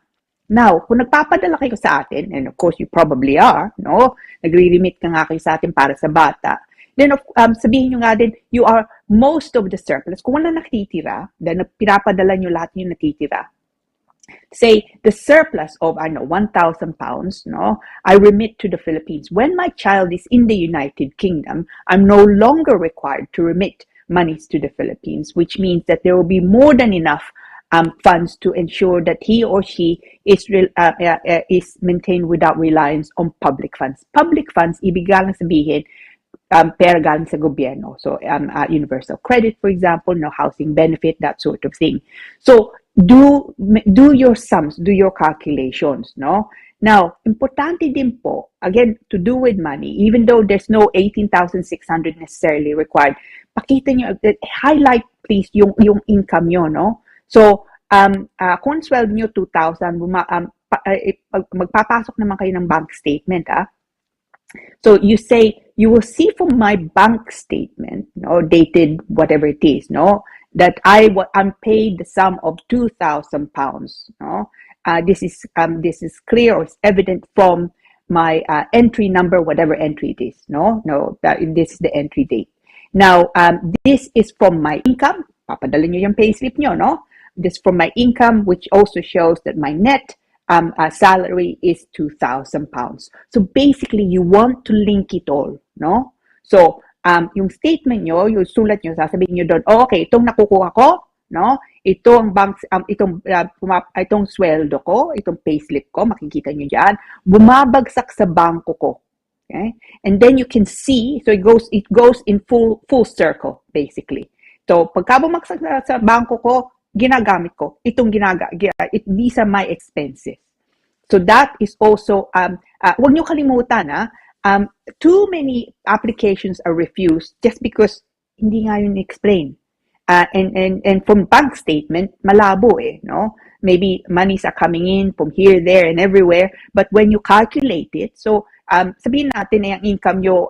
Now, kung nagpapadala kayo sa atin, and of course, you probably are, no? Nagre-remit ka nga kayo sa atin para sa bata, then, sabihin nyo nga din, you are most of the surplus. Kung wala nakitira, then pinapadala nyo lahat yung nakitira. Say the surplus of 1,000 pounds, no, I remit to the Philippines. When my child is in the United Kingdom, I'm no longer required to remit monies to the Philippines, which means that there will be more than enough funds to ensure that he or she is maintained without reliance on public funds. Public funds, ibig lang sabihin, pera galing sa gobyerno. So, universal credit, for example, no, housing benefit, that sort of thing. So, do your sums, do your calculations, no? Now, importante din po, again, to do with money, even though there's no 18,600 necessarily required, pakita nyo, highlight please yung income nyo, no? So, kung sweldo nyo 2,000, magpapasok naman kayo ng bank statement, So you say, you will see from my bank statement, no, dated whatever it is, no, that I'm paid the sum of 2,000 pounds, no. This is clear or it's evident from my entry number, whatever entry it is, no, this is the entry date. Now, this is from my income. Papadala nyo yung payslip nyo, no. This from my income, which also shows that my net salary is 2,000 pounds. So basically, you want to link it all, no? So, yung statement nyo, yung sulat nyo, sasabihin nyo doon, okay, itong nakukuha ko, no? Ito ang itong sweldo ko, itong payslip ko, makikita nyo dyan, bumabagsak sa bangko ko. Okay? And then you can see, so it goes in full circle, basically. So, pagka bumagsak sa bangko ko, ginagamit ko. These are my expenses. So that is also, huwag nyo kalimutan, too many applications are refused just because hindi nga yun explain. And from bank statement, malabo no? Maybe monies are coming in from here, there, and everywhere. But when you calculate it, so sabihin natin na yung income nyo,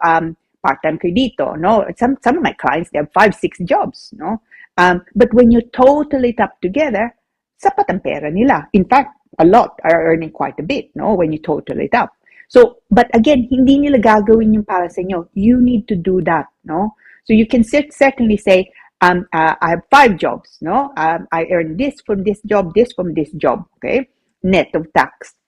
part-time kayo dito, no? Some of my clients, they have 5-6 jobs, no? But when you total it up together, sapat ang pera nila. In fact, a lot are earning quite a bit, no? When you total it up. So, but again, hindi nila gagawin yung para sa inyo. You need to do that, no? So you can certainly say, I have 5 jobs, no? I earn this from this job, this from this job, okay? Net of tax.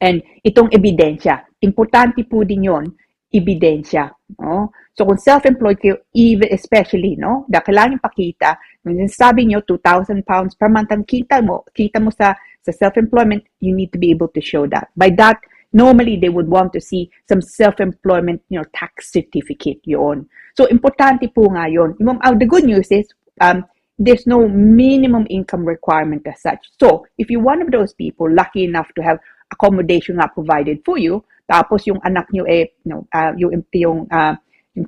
And itong ebidensya, importante po din yon, ebidensya, no? So kung self-employed kayo, even especially, no, dahil kailangan pakita, kung sabi nyo 2,000 pounds per month ang kita mo sa self-employment, you need to be able to show that. By that, normally they would want to see some self-employment, tax certificate yun. So importante po nga yun. The good news is, there's no minimum income requirement as such. So if you're one of those people lucky enough to have accommodation provided for you, tapos yung anak nyo yung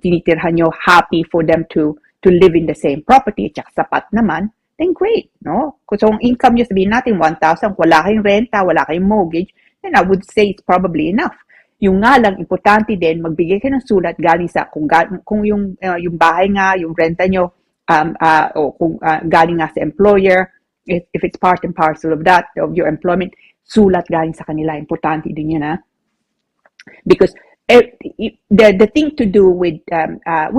tinitirhan nyo, happy for them to to live in the same property, tsaka sapat naman, then great, no? Kung so ang income nyo, sabihin natin 1,000, wala kayong renta, wala kayong mortgage, then I would say it's probably enough. Yung nga lang, importante din, magbigay kayo ng sulat galing sa, kung yung bahay nga, yung renta nyo, o kung galing nga sa employer, if it's part and parcel of that, of your employment, sulat galing sa kanila. Importante din yun, ha? Because the thing to do with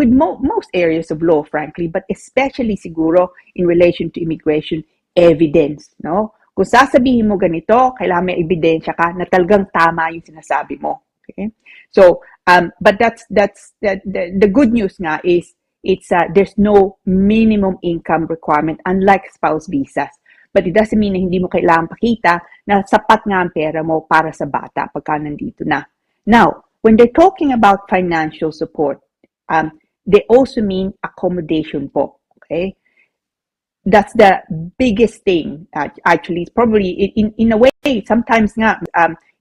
most areas of law, frankly, but especially siguro in relation to immigration, evidence, no? Kung sasabihin mo ganito, kailangan may ebidensya ka na talagang tama yung sinasabi mo. Okay? So, but that's the good news nga is there's no minimum income requirement unlike spouse visas. But it doesn't mean na hindi mo kailangan pakita na sapat nga ang pera mo para sa bata pagka nandito na. Now, when they're talking about financial support, they also mean accommodation po. Okay? That's the biggest thing. Actually, it's probably in a way sometimes nga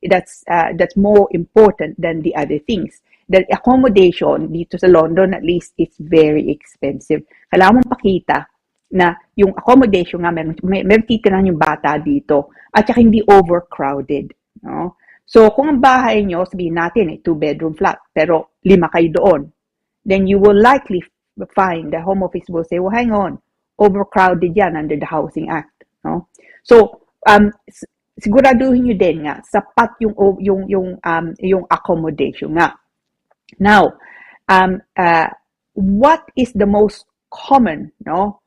that's more important than the other things. The accommodation dito sa London, at least, it's very expensive. Kailangan mong pakita na yung accommodation nga meron titirahan yung bata dito at saka hindi overcrowded, no? So kung ang bahay nyo, sabihin natin 2-bedroom flat, pero 5 kayo doon, then you will likely find the Home Office will say, well, hang on, overcrowded yan under the Housing Act, no? So siguraduhin nyo din nga sapat yung accommodation nga. Now, what is the most common, no,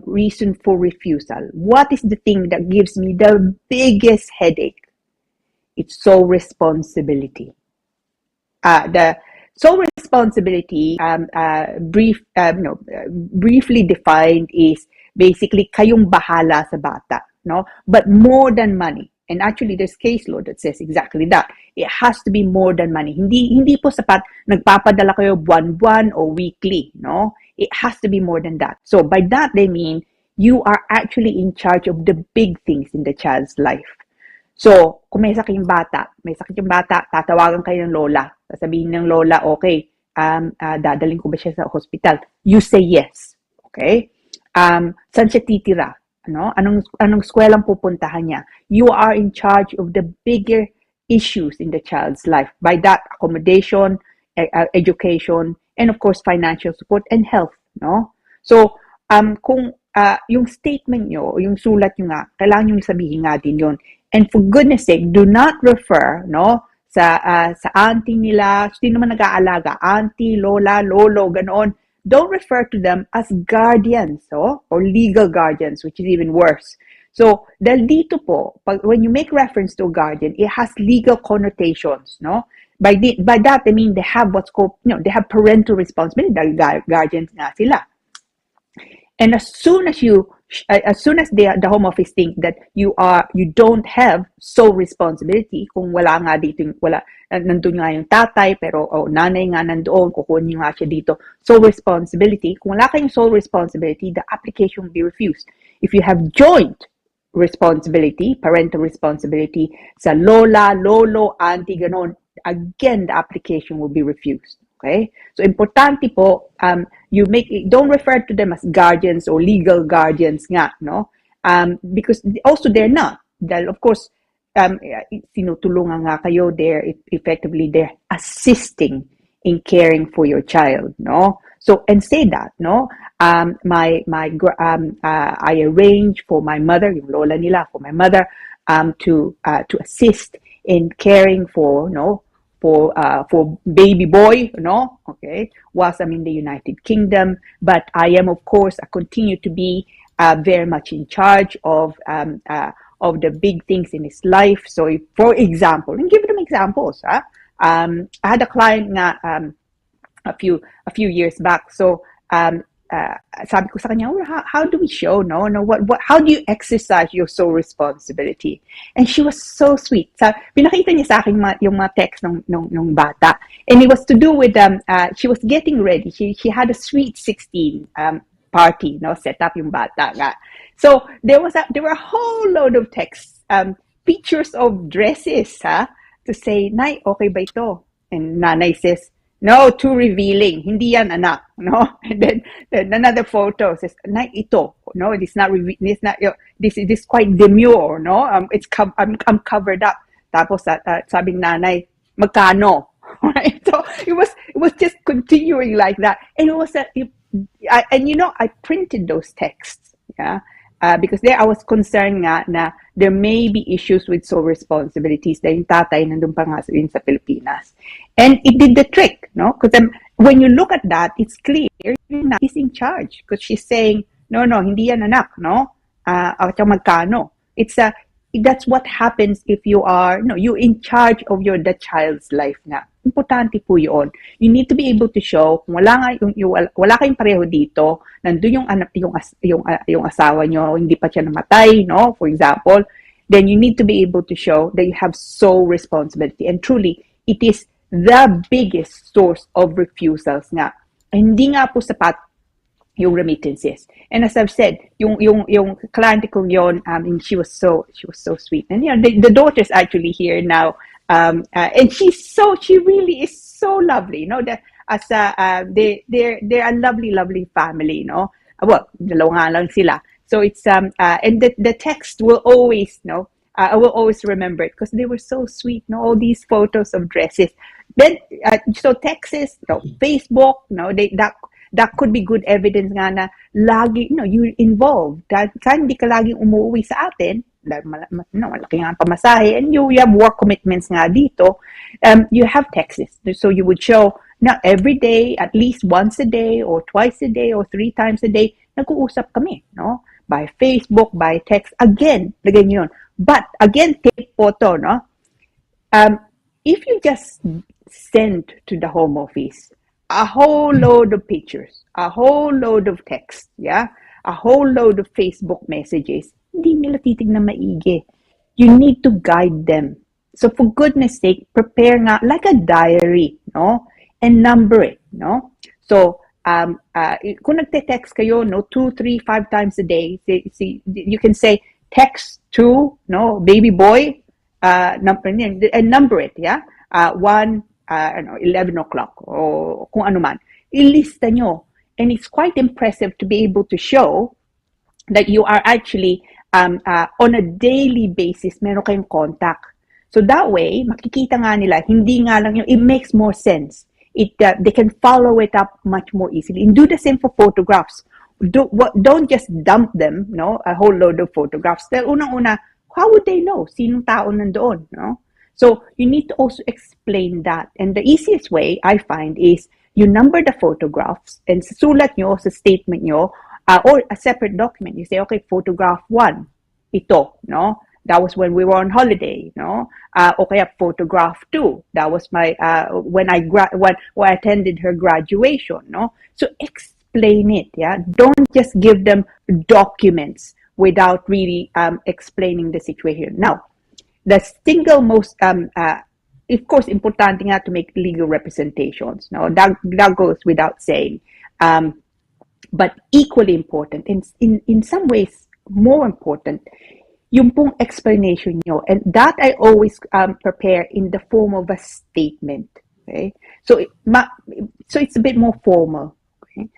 reason for refusal? What is the thing that gives me the biggest headache? It's sole responsibility. The sole responsibility, briefly defined, is basically kayong bahala sa bata, no? But more than money. And actually, there's case law that says exactly that. It has to be more than money. Hindi po sapat nagpapadala kayo buwan-buwan o weekly, no? It has to be more than that. So by that, they mean you are actually in charge of the big things in the child's life. So, kung may sakit yung bata, tatawagan kayo ng lola. Sasabihin ng lola, okay, dadaling ko ba siya sa hospital? You say yes. Okay? Saan siya titira? Ano? Anong skwelang pupuntahan niya? You are in charge of the bigger issues in the child's life. By that, accommodation, education, and of course, financial support and health. No? So, kung yung statement nyo, yung sulat nyo nga, kailangan nyo sabihin nga din yun. And for goodness sake, do not refer, no, sa auntie nila, sino naman nag-aalaga, auntie, lola, lolo, ganoon. Don't refer to them as guardians, or legal guardians, which is even worse. So, dahil dito po, when you make reference to a guardian, it has legal connotations, no? By that, I mean they have what's called, they have parental responsibility. Dahil guardians nga sila. And as soon as the Home Office think that you don't have sole responsibility, kung wala nga dito, nandun nga yung tatay, pero nanay nga nandoon, kukunin nga siya dito, sole responsibility, kung wala kayong sole responsibility, the application will be refused. If you have joint responsibility, parental responsibility, sa lola, lolo, auntie, ganon, again, the application will be refused. Okay? So, importante po, don't refer to them as guardians or legal guardians nga, no? Because also they're not. Dahil, of course, tinutulungan nga kayo, effectively, they're assisting in caring for your child, no? So, and say that, no? I arrange for my mother, yung lola nila, for my mother, to assist in caring for, no? For baby boy, no? Okay, whilst I'm in the United Kingdom, but I am, of course, I continue to be very much in charge of the big things in his life. So, for example, and give them examples. I had a client nga a few years back. So, sabi ko sa kanya, how do we show, no? How do you exercise your sole responsibility? And she was so sweet. Pinakita niya sa akin yung mga text ng bata. And it was to do with, she was getting ready. She had a sweet 16 party, no? Set up yung bata nga. So, there were a whole load of texts, pictures of dresses, to say, Nay, okay ba ito? And nanay says, No, too revealing. Hindi yan, anak. No? And then another photo says, "Nay, ito. No, this not this not this quite demure, no? I'm covered up." Tapos sabing nanay, "Magkano?" Right? So it was just continuing like that. And it was I printed those texts, yeah. Because there I was concerned nga na there may be issues with sole responsibilities dahil yung tatay nandun pa nga sa Pilipinas. And it did the trick, no? Because when you look at that, it's clear he's in charge because she's saying, no, hindi yan anak, no? At magkano. That's what happens if you are, you're in charge of the child's life nga. Importante po yun. You need to be able to show, kung wala kayong pareho dito, nandun yung asawa nyo, hindi pa siya namatay, no? For example, then you need to be able to show that you have sole responsibility. And truly, it is the biggest source of refusals nga. Hindi nga po sapat yung remittances. And as I've said, yung client ko yon, she was so sweet. And the daughter's actually here now, and she really is so lovely. That they're a lovely family. Well, dalawa nga lang sila. So it's and the text will always I will always remember it because they were so sweet. All these photos of dresses. Then so texts, Facebook, that could be good evidence nga na lagi, you're involved. Kahit hindi ka laging umuwi sa atin, malaki nga ang pamasahe, and you have work commitments nga dito, you have texts. So you would show, na every day, at least once a day, or twice a day, or 3 times a day, nag-uusap kami, by Facebook, by text. Again, lagay nyo yun. But, again, take photo, if you just send to the home office, a whole load of pictures, a whole load of text, yeah, a whole load of Facebook messages, hindi nila titignan maigi. You need to guide them. So for goodness sake, prepare nga like a diary, and number it, So kung nagte-text kayo, 2, 3, 5 times a day, you can say text to, baby boy, number it, yeah, 11 o'clock o kung ano man, ilista nyo. And it's quite impressive to be able to show that you are actually on a daily basis, meron kayong contact. So that way, makikita nga nila, hindi nga lang it makes more sense. They can follow it up much more easily. And do the same for photographs. Don't just dump them, a whole load of photographs. Dahil unang-una, how would they know? Sinong tao nandoon, So you need to also explain that. And the easiest way I find is you number the photographs and sulat nyo sa statement nyo or a separate document. You say, okay, photograph 1, ito, That was when we were on holiday, Okay, photograph 2, that was my when I attended her graduation, So explain it, yeah. Don't just give them documents without really explaining the situation. Now, the single most, of course, importante nga to make legal representations. That goes without saying. But equally important, in some ways more important, yung pong explanation nyo. And that I always prepare in the form of a statement. Okay? So it's a bit more formal. Okay?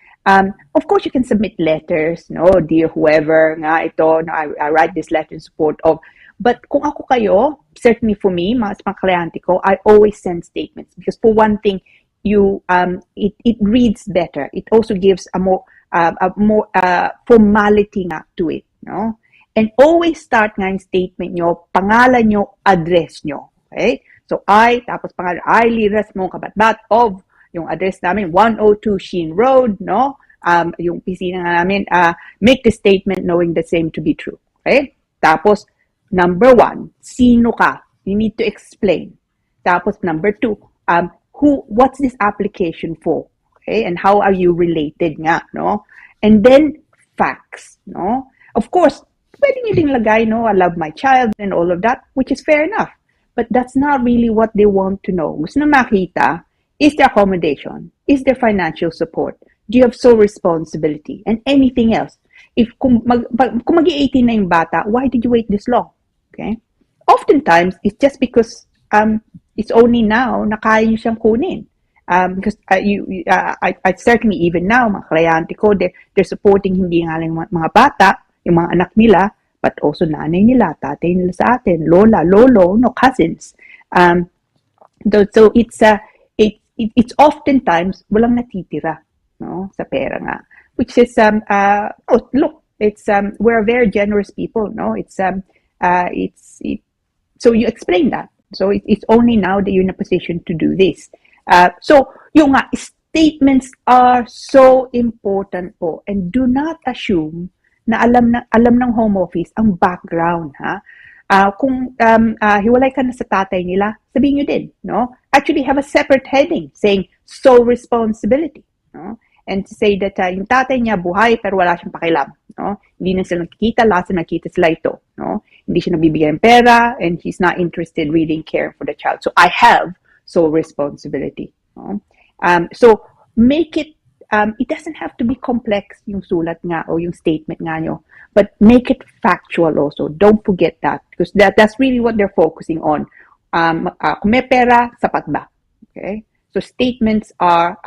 Of course, you can submit letters. Dear whoever, nga ito, I write this letter in support of. But kung ako kayo, certainly for me, mga kliyente ko, I always send statements because for one thing, it reads better. It also gives a more formality nga to it, And always start nga yung statement nyo, pangalan nyo, address nyo. Okay? So tapos pangalan, LIRA CABATBAT of yung address namin, 102 Sheen Road, yung pisina nga namin, make the statement knowing the same to be true. Okay? Tapos, number 1, sino ka? You need to explain. Tapos number 2, what's this application for? Okay, and how are you related nga, And then facts, Of course, pwede nyo ding lagay, I love my child and all of that, which is fair enough. But that's not really what they want to know. Gusto na makita, is there accommodation? Is there financial support? Do you have sole responsibility? And anything else? Kung mag-18 na yung bata, why did you wait this long? Okay? Oftentimes, it's just because it's only now na kaya nyo siyang kunin. Because I certainly even now, mga kliyente ko, they're supporting hindi nga lang mga bata, yung mga anak nila, but also nanay nila, tatay nila sa atin, lola, lolo, no, cousins. So it's oftentimes walang natitira, no, sa pera nga, which is look, it's we're very generous people, no, so you explain that. So it's only now that you're in a position to do this. So yung nga, statements are so important po, and do not assume na alam ng home office ang background, ha. Kung hiwalay ka na sa tatay nila, sabihin nyo din, no? Actually have a separate heading saying sole responsibility, no? And to say that yung tatay niya buhay pero wala siyang pakialam, no? Hindi na sila nakikita, last na nakita sila ito, no? Hindi siya nagbibigay ng pera, and he's not interested really in caring for the child. So I have sole responsibility, no? So make it, it doesn't have to be complex yung sulat nga o yung statement nga nyo, but make it factual also. Don't forget that, because that's really what they're focusing on. Kung may pera, sapat ba? Okay? So statements are,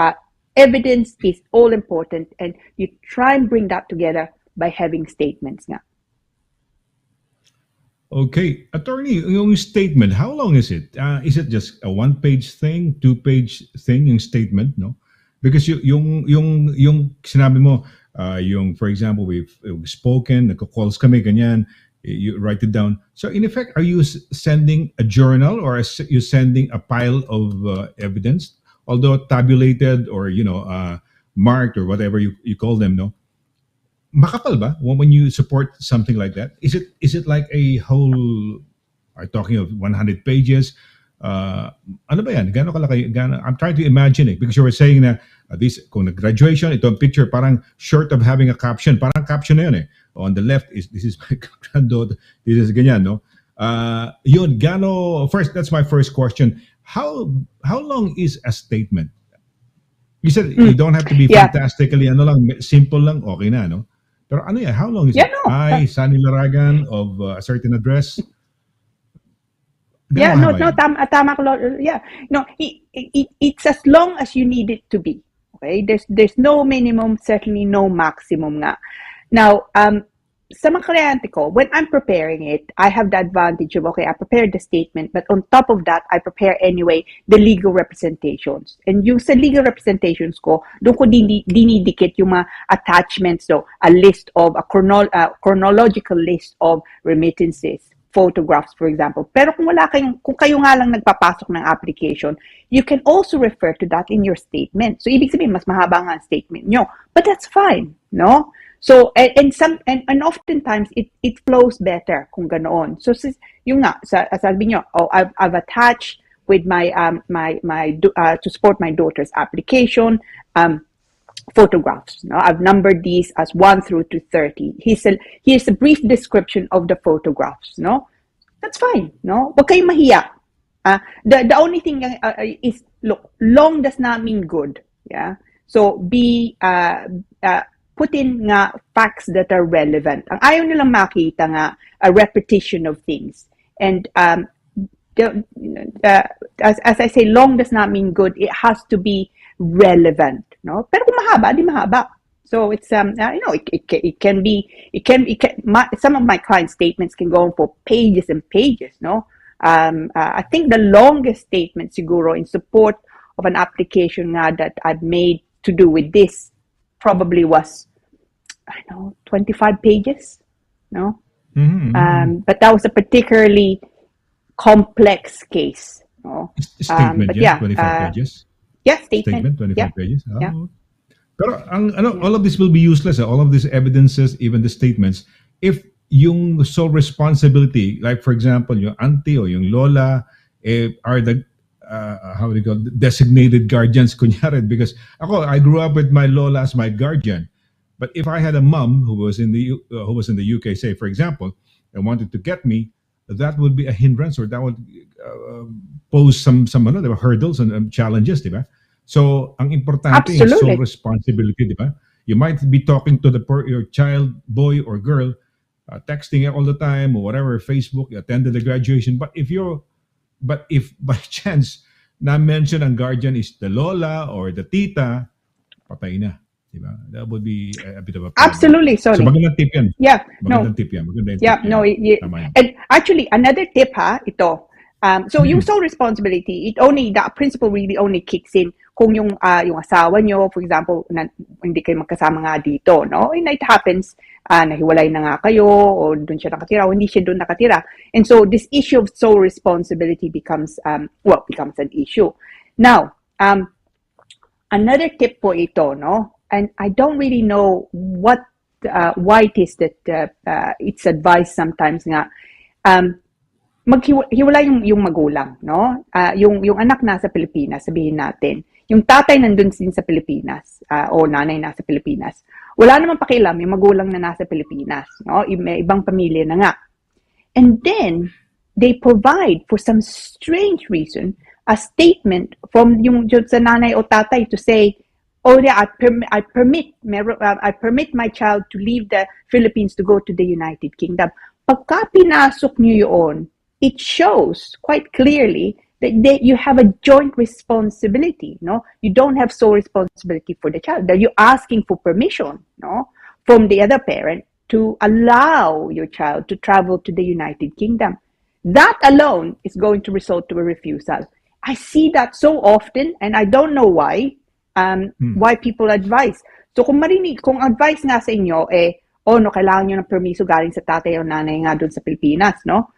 evidence is all important, and you try and bring that together by having statements nga. Okay, attorney, yung statement, how long is it? Is it just a one-page thing, two-page thing, yung statement, no? Because yung sinabi mo, yung for example, we've spoken, nagko-calls kami, ganyan, you write it down. So in effect, are you sending a journal, or are you sending a pile of evidence, although tabulated or marked or whatever you call them, no? Makapal ba when you support something like that? Is it like a whole? Are talking of 100 pages? Ano ba yan? Gaano kalaki? I'm trying to imagine it, because you were saying na this, kung graduation, ito ang picture, parang short of having a caption. Parang caption na yun eh. On the left is, this is my granddaughter, this is ganyan, no? Yun, gaano, first, that's my first question. How long is a statement? You said you don't have to be fantastically, simple lang, okay na, no? Pero ano yan, how long is it? No. I, SONNY LARAGAN of a certain address. Tama ko. Yeah, no, it's as long as you need it to be. Okay, there's no minimum, certainly no maximum nga. Now, sa mga kliyente ko, when I'm preparing it, I have the advantage of, okay, I prepared the statement, but on top of that, I prepare anyway the legal representations. And yung sa legal representations ko, doon ko dinidikit yung mga attachments, so a list of, a chronological list of remittances, photographs, for example. Pero kung kayo nga lang nagpapasok ng application, you can also refer to that in your statement. So, ibig sabihin, mas mahaba nga ang statement nyo. But that's fine, no? So, and oftentimes, it flows better kung ganoon. So, yung nga, sabi nyo, I've attached with my to support my daughter's application, photographs. No? I've numbered these as 1 through to 30. Here's a brief description of the photographs. No, that's fine. No, wag kayong mahiya. The only thing is, look, long does not mean good. Yeah. So put in nga facts that are relevant. Ang ayaw nilang makita nga a repetition of things. And as I say, long does not mean good. It has to be relevant, no? Pero kung mahaba, di mahaba. So it's it can some of my client statements can go on for pages and pages, no? I think the longest statement siguro in support of an application nga that I've made to do with this probably was 25 pages, no? Mm-hmm. But that was a particularly complex case, no? Statement, 25 pages. Yeah, statement 25 pages. Oh. Yeah. Pero all of this will be useless. All of these evidences, even the statements, if yung sole responsibility, like for example, yung auntie o yung lola, are the how do you call it, designated guardians, kunyari, because I grew up with my lola as my guardian. But if I had a mom who was in the UK, say for example, and wanted to get me, that would be a hindrance, or that would pose some hurdles and challenges, diba? So, ang importante is sole responsibility, diba? You might be talking to your child, boy or girl, texting all the time or whatever, Facebook, you attended the graduation. But if by chance na-mention ang guardian is the lola or the tita, patay na. Diba? That would be a bit of a problem. Absolutely, So sorry. magandang tip yan. Yeah, no. Magandang tip yan. Magandang Yeah, tip yan. no. Tama yan. And actually, another tip ito. So yung sole responsibility, the principle really only kicks in kung yung asawa nyo, for example, hindi kayo magkasama nga dito, no? And it happens, nahiwalay na nga kayo, o doon siya nakatira, o hindi siya doon nakatira. And so this issue of sole responsibility becomes an issue. Now, another tip po ito, no? And I don't really know why it is that it's advised sometimes nga maghiwalay yung magulang, no? Yung anak nasa Pilipinas, sabihin natin. Yung tatay nandun din sa Pilipinas, o nanay nasa Pilipinas. Wala namang pakialam yung magulang na nasa Pilipinas, no? May ibang pamilya na nga. And then they provide for some strange reason a statement from yung sa nanay o tatay to say, oh yeah, I permit my child to leave the Philippines to go to the United Kingdom. Pagka pinasok niyo yun, it shows quite clearly that you have a joint responsibility, no? You don't have sole responsibility for the child. That you're asking for permission, no, from the other parent to allow your child to travel to the United Kingdom. That alone is going to result to a refusal. I see that so often, and I don't know why. Why people advise. So kung advice nga sa inyo, kailangan nyo ng permiso galing sa tatay o nanay nga doon sa Pilipinas, no?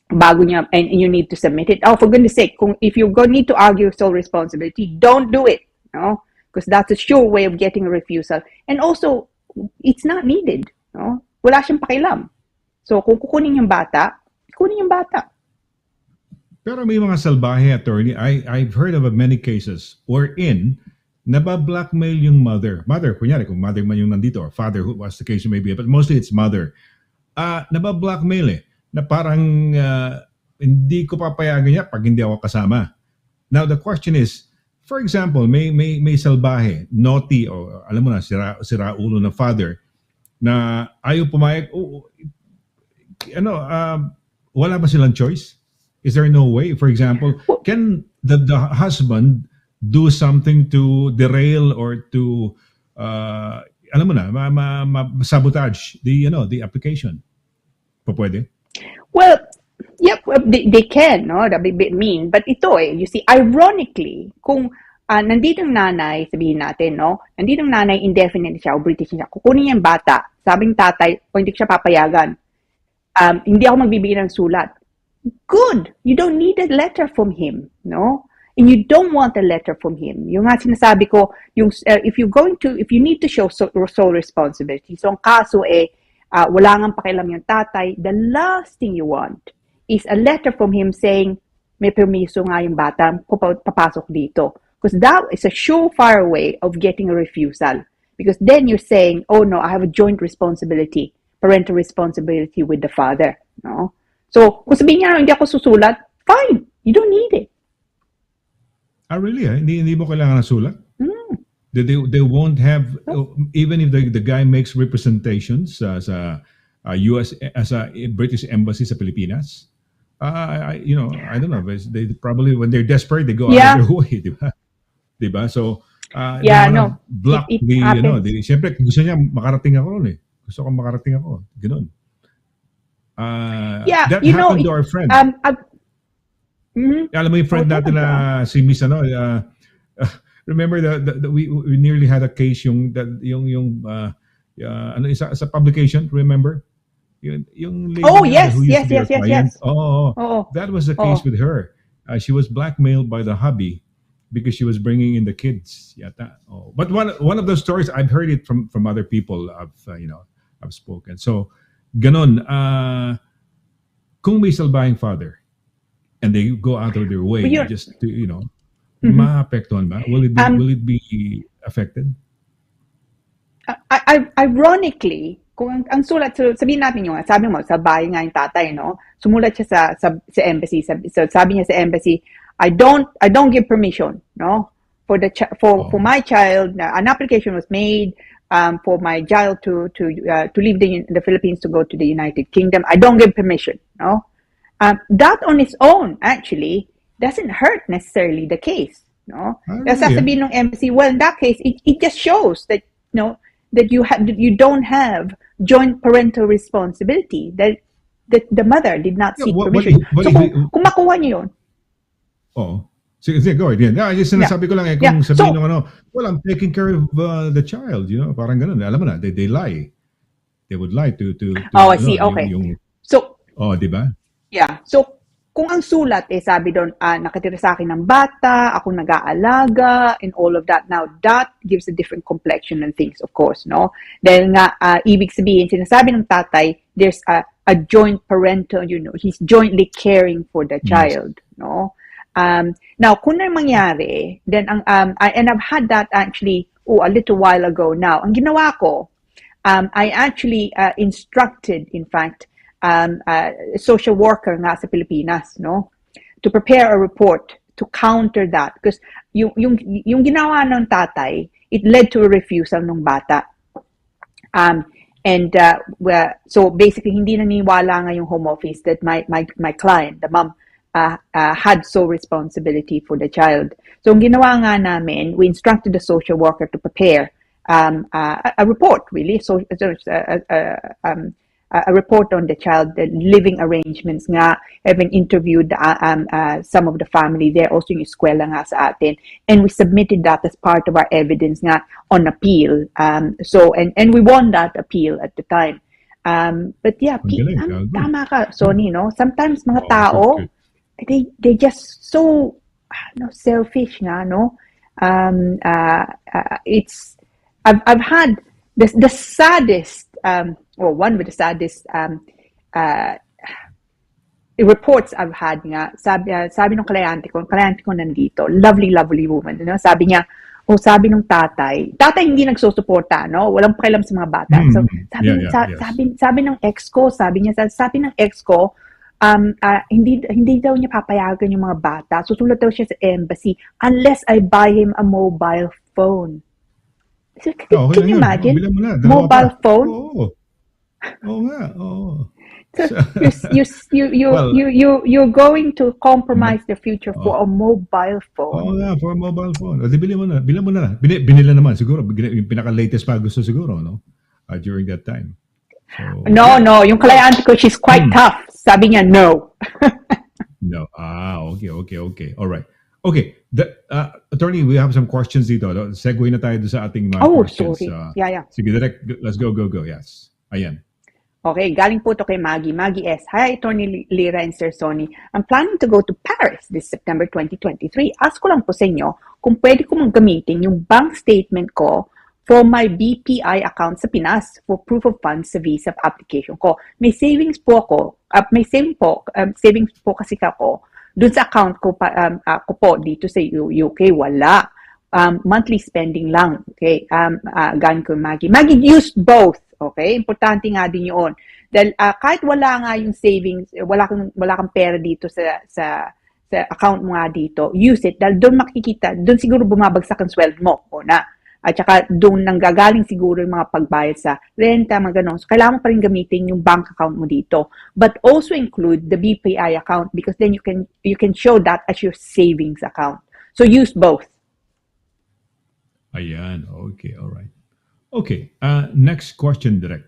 Bago niya, and you need to submit it. Oh, for goodness sake, if you need to argue sole responsibility, don't do it, no? Because that's a sure way of getting a refusal. And also, it's not needed, no? Wala siyang pakialam. So kung kukunin yung bata, kunin yung bata. Pero may mga salbahe, attorney. I've heard of many cases wherein naba-blackmail yung mother. Mother, kunyari, kung mother man yung nandito, or father, who was the case may be, but mostly it's mother. Naba-blackmail na parang hindi ko papayagan niya pag hindi ako kasama. Now, the question is, for example, may salbahe, naughty, o alam mo na, sira ulo na father, na ayaw pumayag, wala ba silang choice? Is there no way? For example, can the husband do something to derail or to, sabotage the application? Pwede? Well, yep, they can, no? That'd be a bit mean. But ito you see, ironically, kung nanditong nanay, sabihin natin, no? Nanditong nanay, indefinite siya o British siya, kukunin niya yung bata, sabing tatay, o hindi siya papayagan, hindi ako magbibigay ng sulat. Good. You don't need a letter from him, no? And you don't want a letter from him. Yung nga sinasabi ko, if you need to show sole responsibility, so ang kaso wala ngang pakialam yung tatay, the last thing you want is a letter from him saying, may permiso nga yung bata, papasok dito. Because that is a surefire way of getting a refusal. Because then you're saying, oh no, I have a joint responsibility, parental responsibility with the father, no? So, kung sabihin niya, hindi ako susulat, fine. You don't need it. Really? Hindi mo kailangan ng sulat? They won't have, even if the guy makes representations as a British embassy sa Pilipinas, I don't know. They probably, when they're desperate, they go out of their way, diba? So, block siyempre, gusto niya makarating ako ron Gusto ko makarating ako. Ganun. That happened to our friend. Alam mo yung friend natin na si Miss remember that we nearly had a case yung sa publication, remember? Yung lady yes. That was the case with her. She was blackmailed by the hubby because she was bringing in the kids. Yata. But one of those stories, I've heard it from other people I've spoken. So ganon, kung may salbahing father and they go out of their way just to, maapektuhan ba? Will it be affected? Ironically, kung ang sulat, sabihin natin yung, sabi mo, salbahe nga yung tatay, no? Sumulat siya sa embassy. Sabi niya sa embassy, I don't give permission, no? For my child, an application was made for my child to leave the Philippines to go to the United Kingdom. I don't give permission, no? That on its own, actually, doesn't hurt necessarily the case, no? Really, Sasabihin ng embassy, well, in that case, it just shows that, that you don't have joint parental responsibility, that the mother did not seek permission. So kung makuha niyo yun. Oh. Sige, go ahead. Yeah, just sinasabi ko lang kung sabihin ng well, I'm taking care of the child, parang ganun. Alam mo na, they lie. They would lie to I see. Okay. So, di ba? Yeah. So, kung ang sulat sabi doon, nakatira sa akin ng bata, ako nag-aalaga, and all of that. Now, that gives a different complexion and things, of course, no? Dahil nga, ibig sabihin, sinasabi ng tatay, there's a joint parental, he's jointly caring for the child, no? Now, kung na mangyari, then and I've had that actually a little while ago now. Ang ginawa ko, I actually instructed, in fact, a social worker nga sa Pilipinas, no, to prepare a report to counter that, because yung ginawa ng tatay, it led to a refusal ng bata. So basically, hindi naniwala nga yung home office that my client, the mom, had sole responsibility for the child. So, ang ginawa nga namin, we instructed the social worker to prepare a report, really. So, a report on the child, the living arrangements nga, having interviewed some of the family there, also yung eskwela nga sa atin. And we submitted that as part of our evidence nga on appeal. And we won that appeal at the time. But yeah, tama ka, Sonny, no? Sometimes mga tao, they just so selfish nga, no? It's I've had the saddest one with the saddest reports I've had nga, sabi ng kliyente ko nandito, lovely woman, sabi niya, sabi ng tatay hindi nagsusuporta, no? Walang pakialam sa mga bata. So sabi ng ex ko, sabi ng ex ko, hindi daw niya papayagan yung mga bata. Susulat daw siya sa embassy unless I buy him a mobile phone. So, can you imagine? Mobile phone? Oo nga. So you're going to compromise the future for a mobile phone. Oo nga, for a mobile phone. O, bili mo na. Binila naman siguro. Yung pinaka-latest pa gusto siguro, no? During that time. So, no. Yung kliyente ko, she's quite tough. Sabi niya, no. No. Okay. All right. Okay. Attorney, we have some questions dito. Segue na tayo sa ating mga questions. Sorry. Yeah. Sige, direct. Let's go. Yes. Ayan. Okay, galing po to kay Maggie. Maggie S. Hi, Attorney Lira and Sir Sonny. I'm planning to go to Paris this September 2023. Ask ko lang po sa inyo kung pwede ko gamitin yung bank statement ko for my BPI account sa Pinas for proof of funds sa visa application ko. May savings po ako, savings po kasi ako dun sa account ko po dito sa UK, wala. Monthly spending lang. Okay, galing ko Maggie. Maggie, use both. Okay, importante nga din yun. Dahil kahit wala nga yung savings, wala kang pera dito sa account mo nga dito, use it. Dahil doon makikita, doon siguro bumabagsak ang sweldo mo. At saka doon nanggagaling siguro yung mga pagbayad sa renta, mga ganun. So, kailangan mo pa rin gamitin yung bank account mo dito. But also include the BPI account because then you can show that as your savings account. So, use both. Ayan. Okay. All right. Okay. Next question, direct.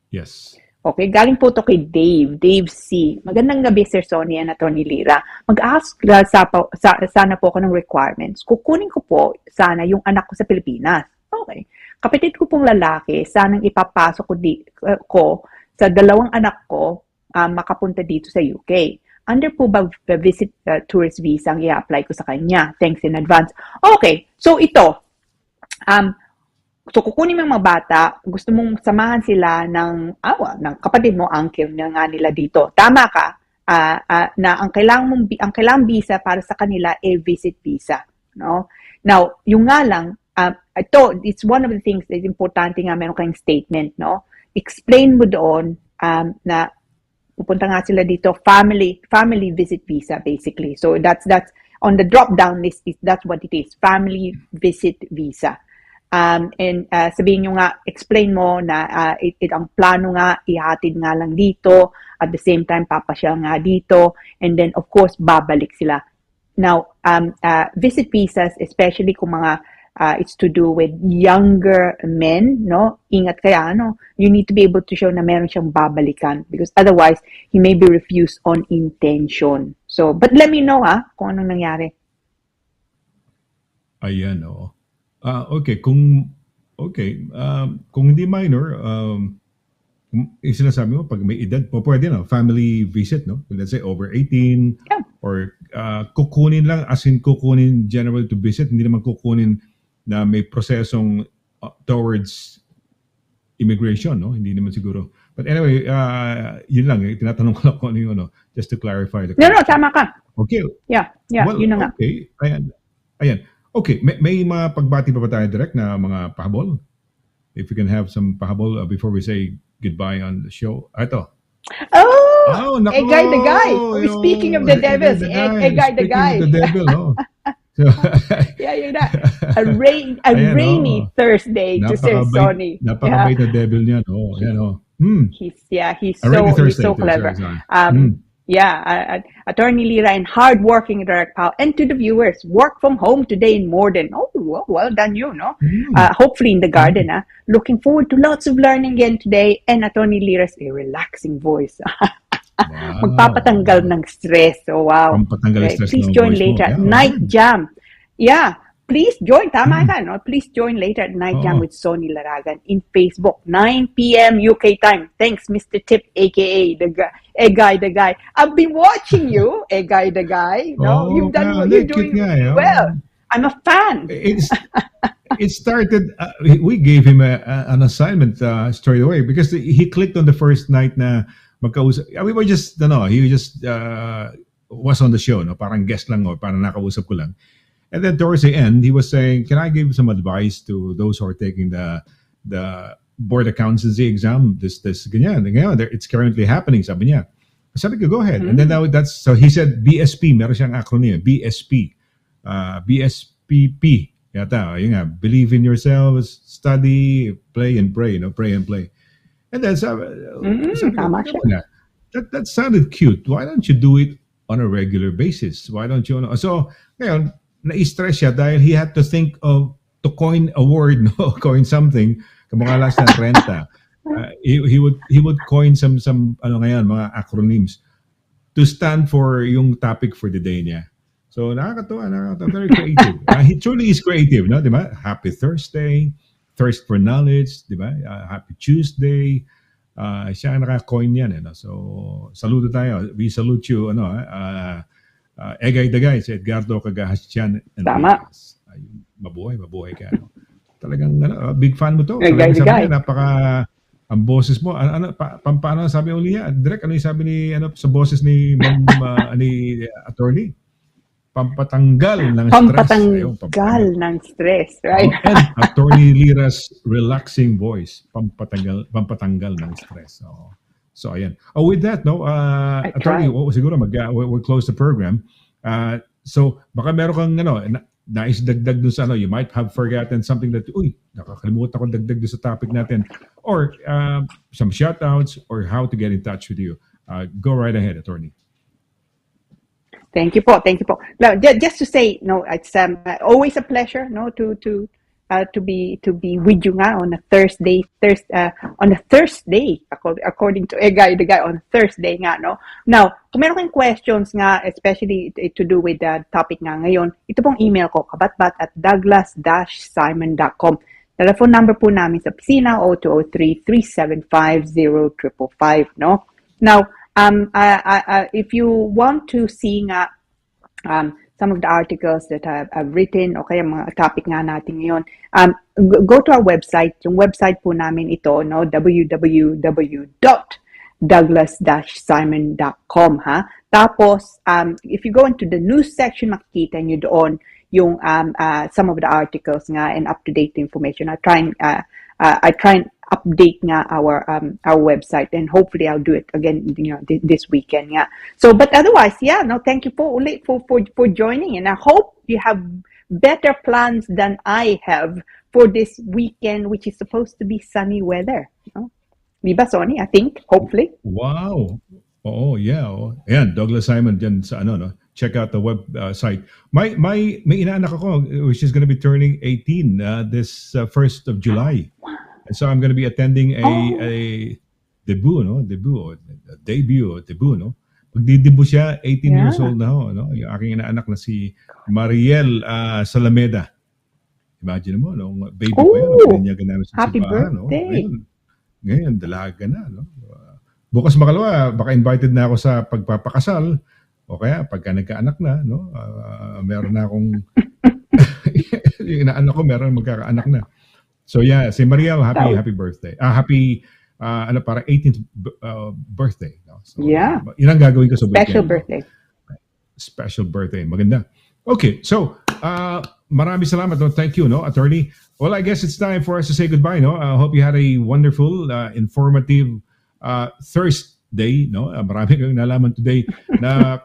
Yes. Okay, galing po to kay Dave. Dave C. Magandang gabi, Sir Sonny and Atty. Lira. Mag-ask sana po ako ng requirements. Kukunin ko po sana yung anak ko sa Pilipinas. Okay. Kapatid ko pong lalaki, sanang ipapasok ko sa dalawang anak ko makapunta dito sa UK. Under po ba visit tourist visa ang i-apply ko sa kanya? Thanks in advance. Okay, so ito. So, kukunin mo yung mga bata, gusto mong samahan sila ng kapatid mo, uncle na nga nila dito. Tama ka, na ang kailangang visa para sa kanila visit visa. No? Now, yung nga lang, it's one of the things that is importante nga meron kayong statement. No? Explain mo doon na pupunta nga sila dito, family visit visa basically. So, that's on the drop-down list, that's what it is, family visit visa. And sabihin nyo nga, explain mo na ang plano nga, ihatid nga lang dito, at the same time, papasyal nga dito, and then of course, babalik sila. Now, visit visas, especially kung mga it's to do with younger men, no? Ingat kaya, no? You need to be able to show na meron siyang babalikan, because otherwise, he may be refused on intention. So, but let me know, kung anong nangyari. Ayan, oo. Okay, kung hindi minor, yung sinasabi mo, pag may edad po, pwede na, family visit, no? Let's say over 18, Yeah. or kukunin lang, as in kukunin general to visit, hindi naman kukunin na may prosesong towards immigration, no? Hindi naman siguro. But anyway, yun lang, tinatanong ko lang kung ano yung, just to clarify. No, tama ka. Okay. Yeah, Well, yun na nga. okay. Ayan. Okay, may mga pagbati pa ba tayo direct na mga pahabol? If we can have some pahabol before we say goodbye on the show. Ito. Oh, naku! Egay the guy. Speaking of the devils, Egay the guy. Speaking of the devil, oh. So, yeah, yun na. A rainy Thursday to say Sonny. Napakabait na devil niya, no? Ayan, oh. He's so clever. Yeah, Attorney Lira and hardworking direct power. And to the viewers, work from home today in Morden. Oh, well done you, no? Hopefully in the garden, Looking forward to lots of learning again today. And Attorney Lira's a relaxing voice. Wow. Magpapatanggal ng stress. Oh, wow. Pampatanggal ng stress. Please ng join voice mo. later. Yeah, Night Jam. Yeah. Please join, tama ka, no? Please join later at Night Jam with Sonny Laragan in Facebook, 9 p.m. UK time. Thanks, Mr. Tip, a.k.a. the guy. I've been watching you, Egay the guy. No, you're doing well. I'm a fan. It started, we gave him an assignment straight away because he clicked on the first night na magkausap. We were just, he just was on the show, no? Parang guest lang o parang nakausap ko lang. And then towards the end, he was saying, can I give some advice to those who are taking the board accountancy exam? This ganyan. It's currently happening, sabi niya. Sabi ko, go ahead. And then so he said BSP, meron siyang acronym, BSP. BSPP. Yata, yun nga, believe in yourselves, study, play and pray, pray and play. And then sabi ko, that sounded cute. Why don't you do it on a regular basis? Why don't you? So, ngayon, na-stress siya dahil he had to think to coin a word, coin something, kamangalas ng renta. He would coin some mga acronyms to stand for yung topic for the day niya. So nakakatawa, very creative. He truly is creative, no? Diba? Happy Thursday, thirst for knowledge, diba? Happy Tuesday. Siya ang naka-coin yan, So saludo tayo. We salute you, Egay the guy, si Edgardo Cagahasyan. Tama. Mabuhay ka. Talagang big fan mo to. Egay the guy. Ang boses mo, paano sabi uli niya? Direk, ano yung sabi ni, sa boses ni ni attorney? Pampatanggal ng stress. Pampatanggal ng stress, right? And Attorney Lira's relaxing voice, pampatanggal ng stress. So ayan. With that, Attorney, siguro we'll close the program. So baka meron kang nais dagdag dun sa you might have forgotten something that nakakalimutan ko dagdag dun sa topic natin, or some shoutouts or how to get in touch with you. Go right ahead, Attorney. Thank you po. Now, just to say, it's always a pleasure, to be with you nga on a Thursday, according to Egay the guy, on Thursday nga, no. Now, kung meron kayong questions nga, especially to do with the topic nga ngayon, ito pong email ko, cabatbat@douglas-simon.com. Telephone number po namin sa opisina 0203-375-0555, no. Now, if you want to see nga some of the articles that I've written o kaya mga topic nga natin ngayon, go to our website. Yung website po namin ito, www.douglas-simon.com, ha. Tapos, if you go into the news section, makikita nyo doon yung some of the articles nga and up-to-date information. I try and update nga our website, and hopefully I'll do it again this weekend nga. So but otherwise, thank you for joining, and I hope you have better plans than I have for this weekend, which is supposed to be sunny weather. No? Diba, Sonny? I think, hopefully. Wow. Oo, yeah. Oh. Ayan, Douglas Simon dyan sa ano, no? Check out the web site. May inaanak ako, which is going to be turning 18 this 1st of July. And so I'm going to be attending a debut, no? Debut, no? Magdidibu siya, 18 years old na ho, no? Yung aking inaanak na si Mariel Salameda. Imagine mo, no? Baby pa yan. Niya namin sa Happy simbahan, birthday. No? Ngayon, dalaga na, no? Bukas makalawa, baka invited na ako sa pagpapakasal o kaya pagka nagkaanak na, no? Meron na akong yung inaanak ko, meron magkakaanak na. So yeah, si Mariel, happy birthday. Happy para 18th birthday. No? So, Yeah. Yun ang gagawin ko sa weekend. Special birthday. Special birthday. Maganda. Okay, so maraming salamat. No? Thank you, no, attorney. Well, I guess it's time for us to say goodbye. No, I hope you had a wonderful, informative Thursday. No, marami kayong nalaman today na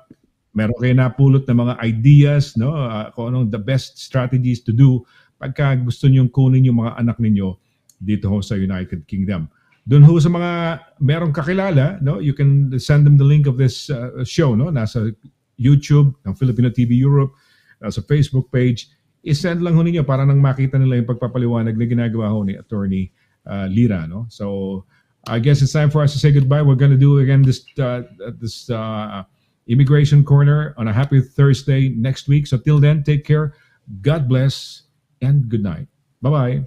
meron kayo napulot na mga ideas, no, kung anong the best strategies to do pagka gusto niyong kunin yung mga anak ninyo dito ho sa United Kingdom. Doon ho sa mga merong kakilala, no, you can send them the link of this show, no, nasa YouTube ng Filipino TV Europe, nasa Facebook page. I-send lang ho ninyo para nang makita nila yung pagpapaliwanag na ginagawa ho ni Attorney Lira, no. So I guess it's time for us to say goodbye. We're going to do again this Immigration Corner on a happy Thursday next week. So till then, take care. God bless and good night. Bye-bye.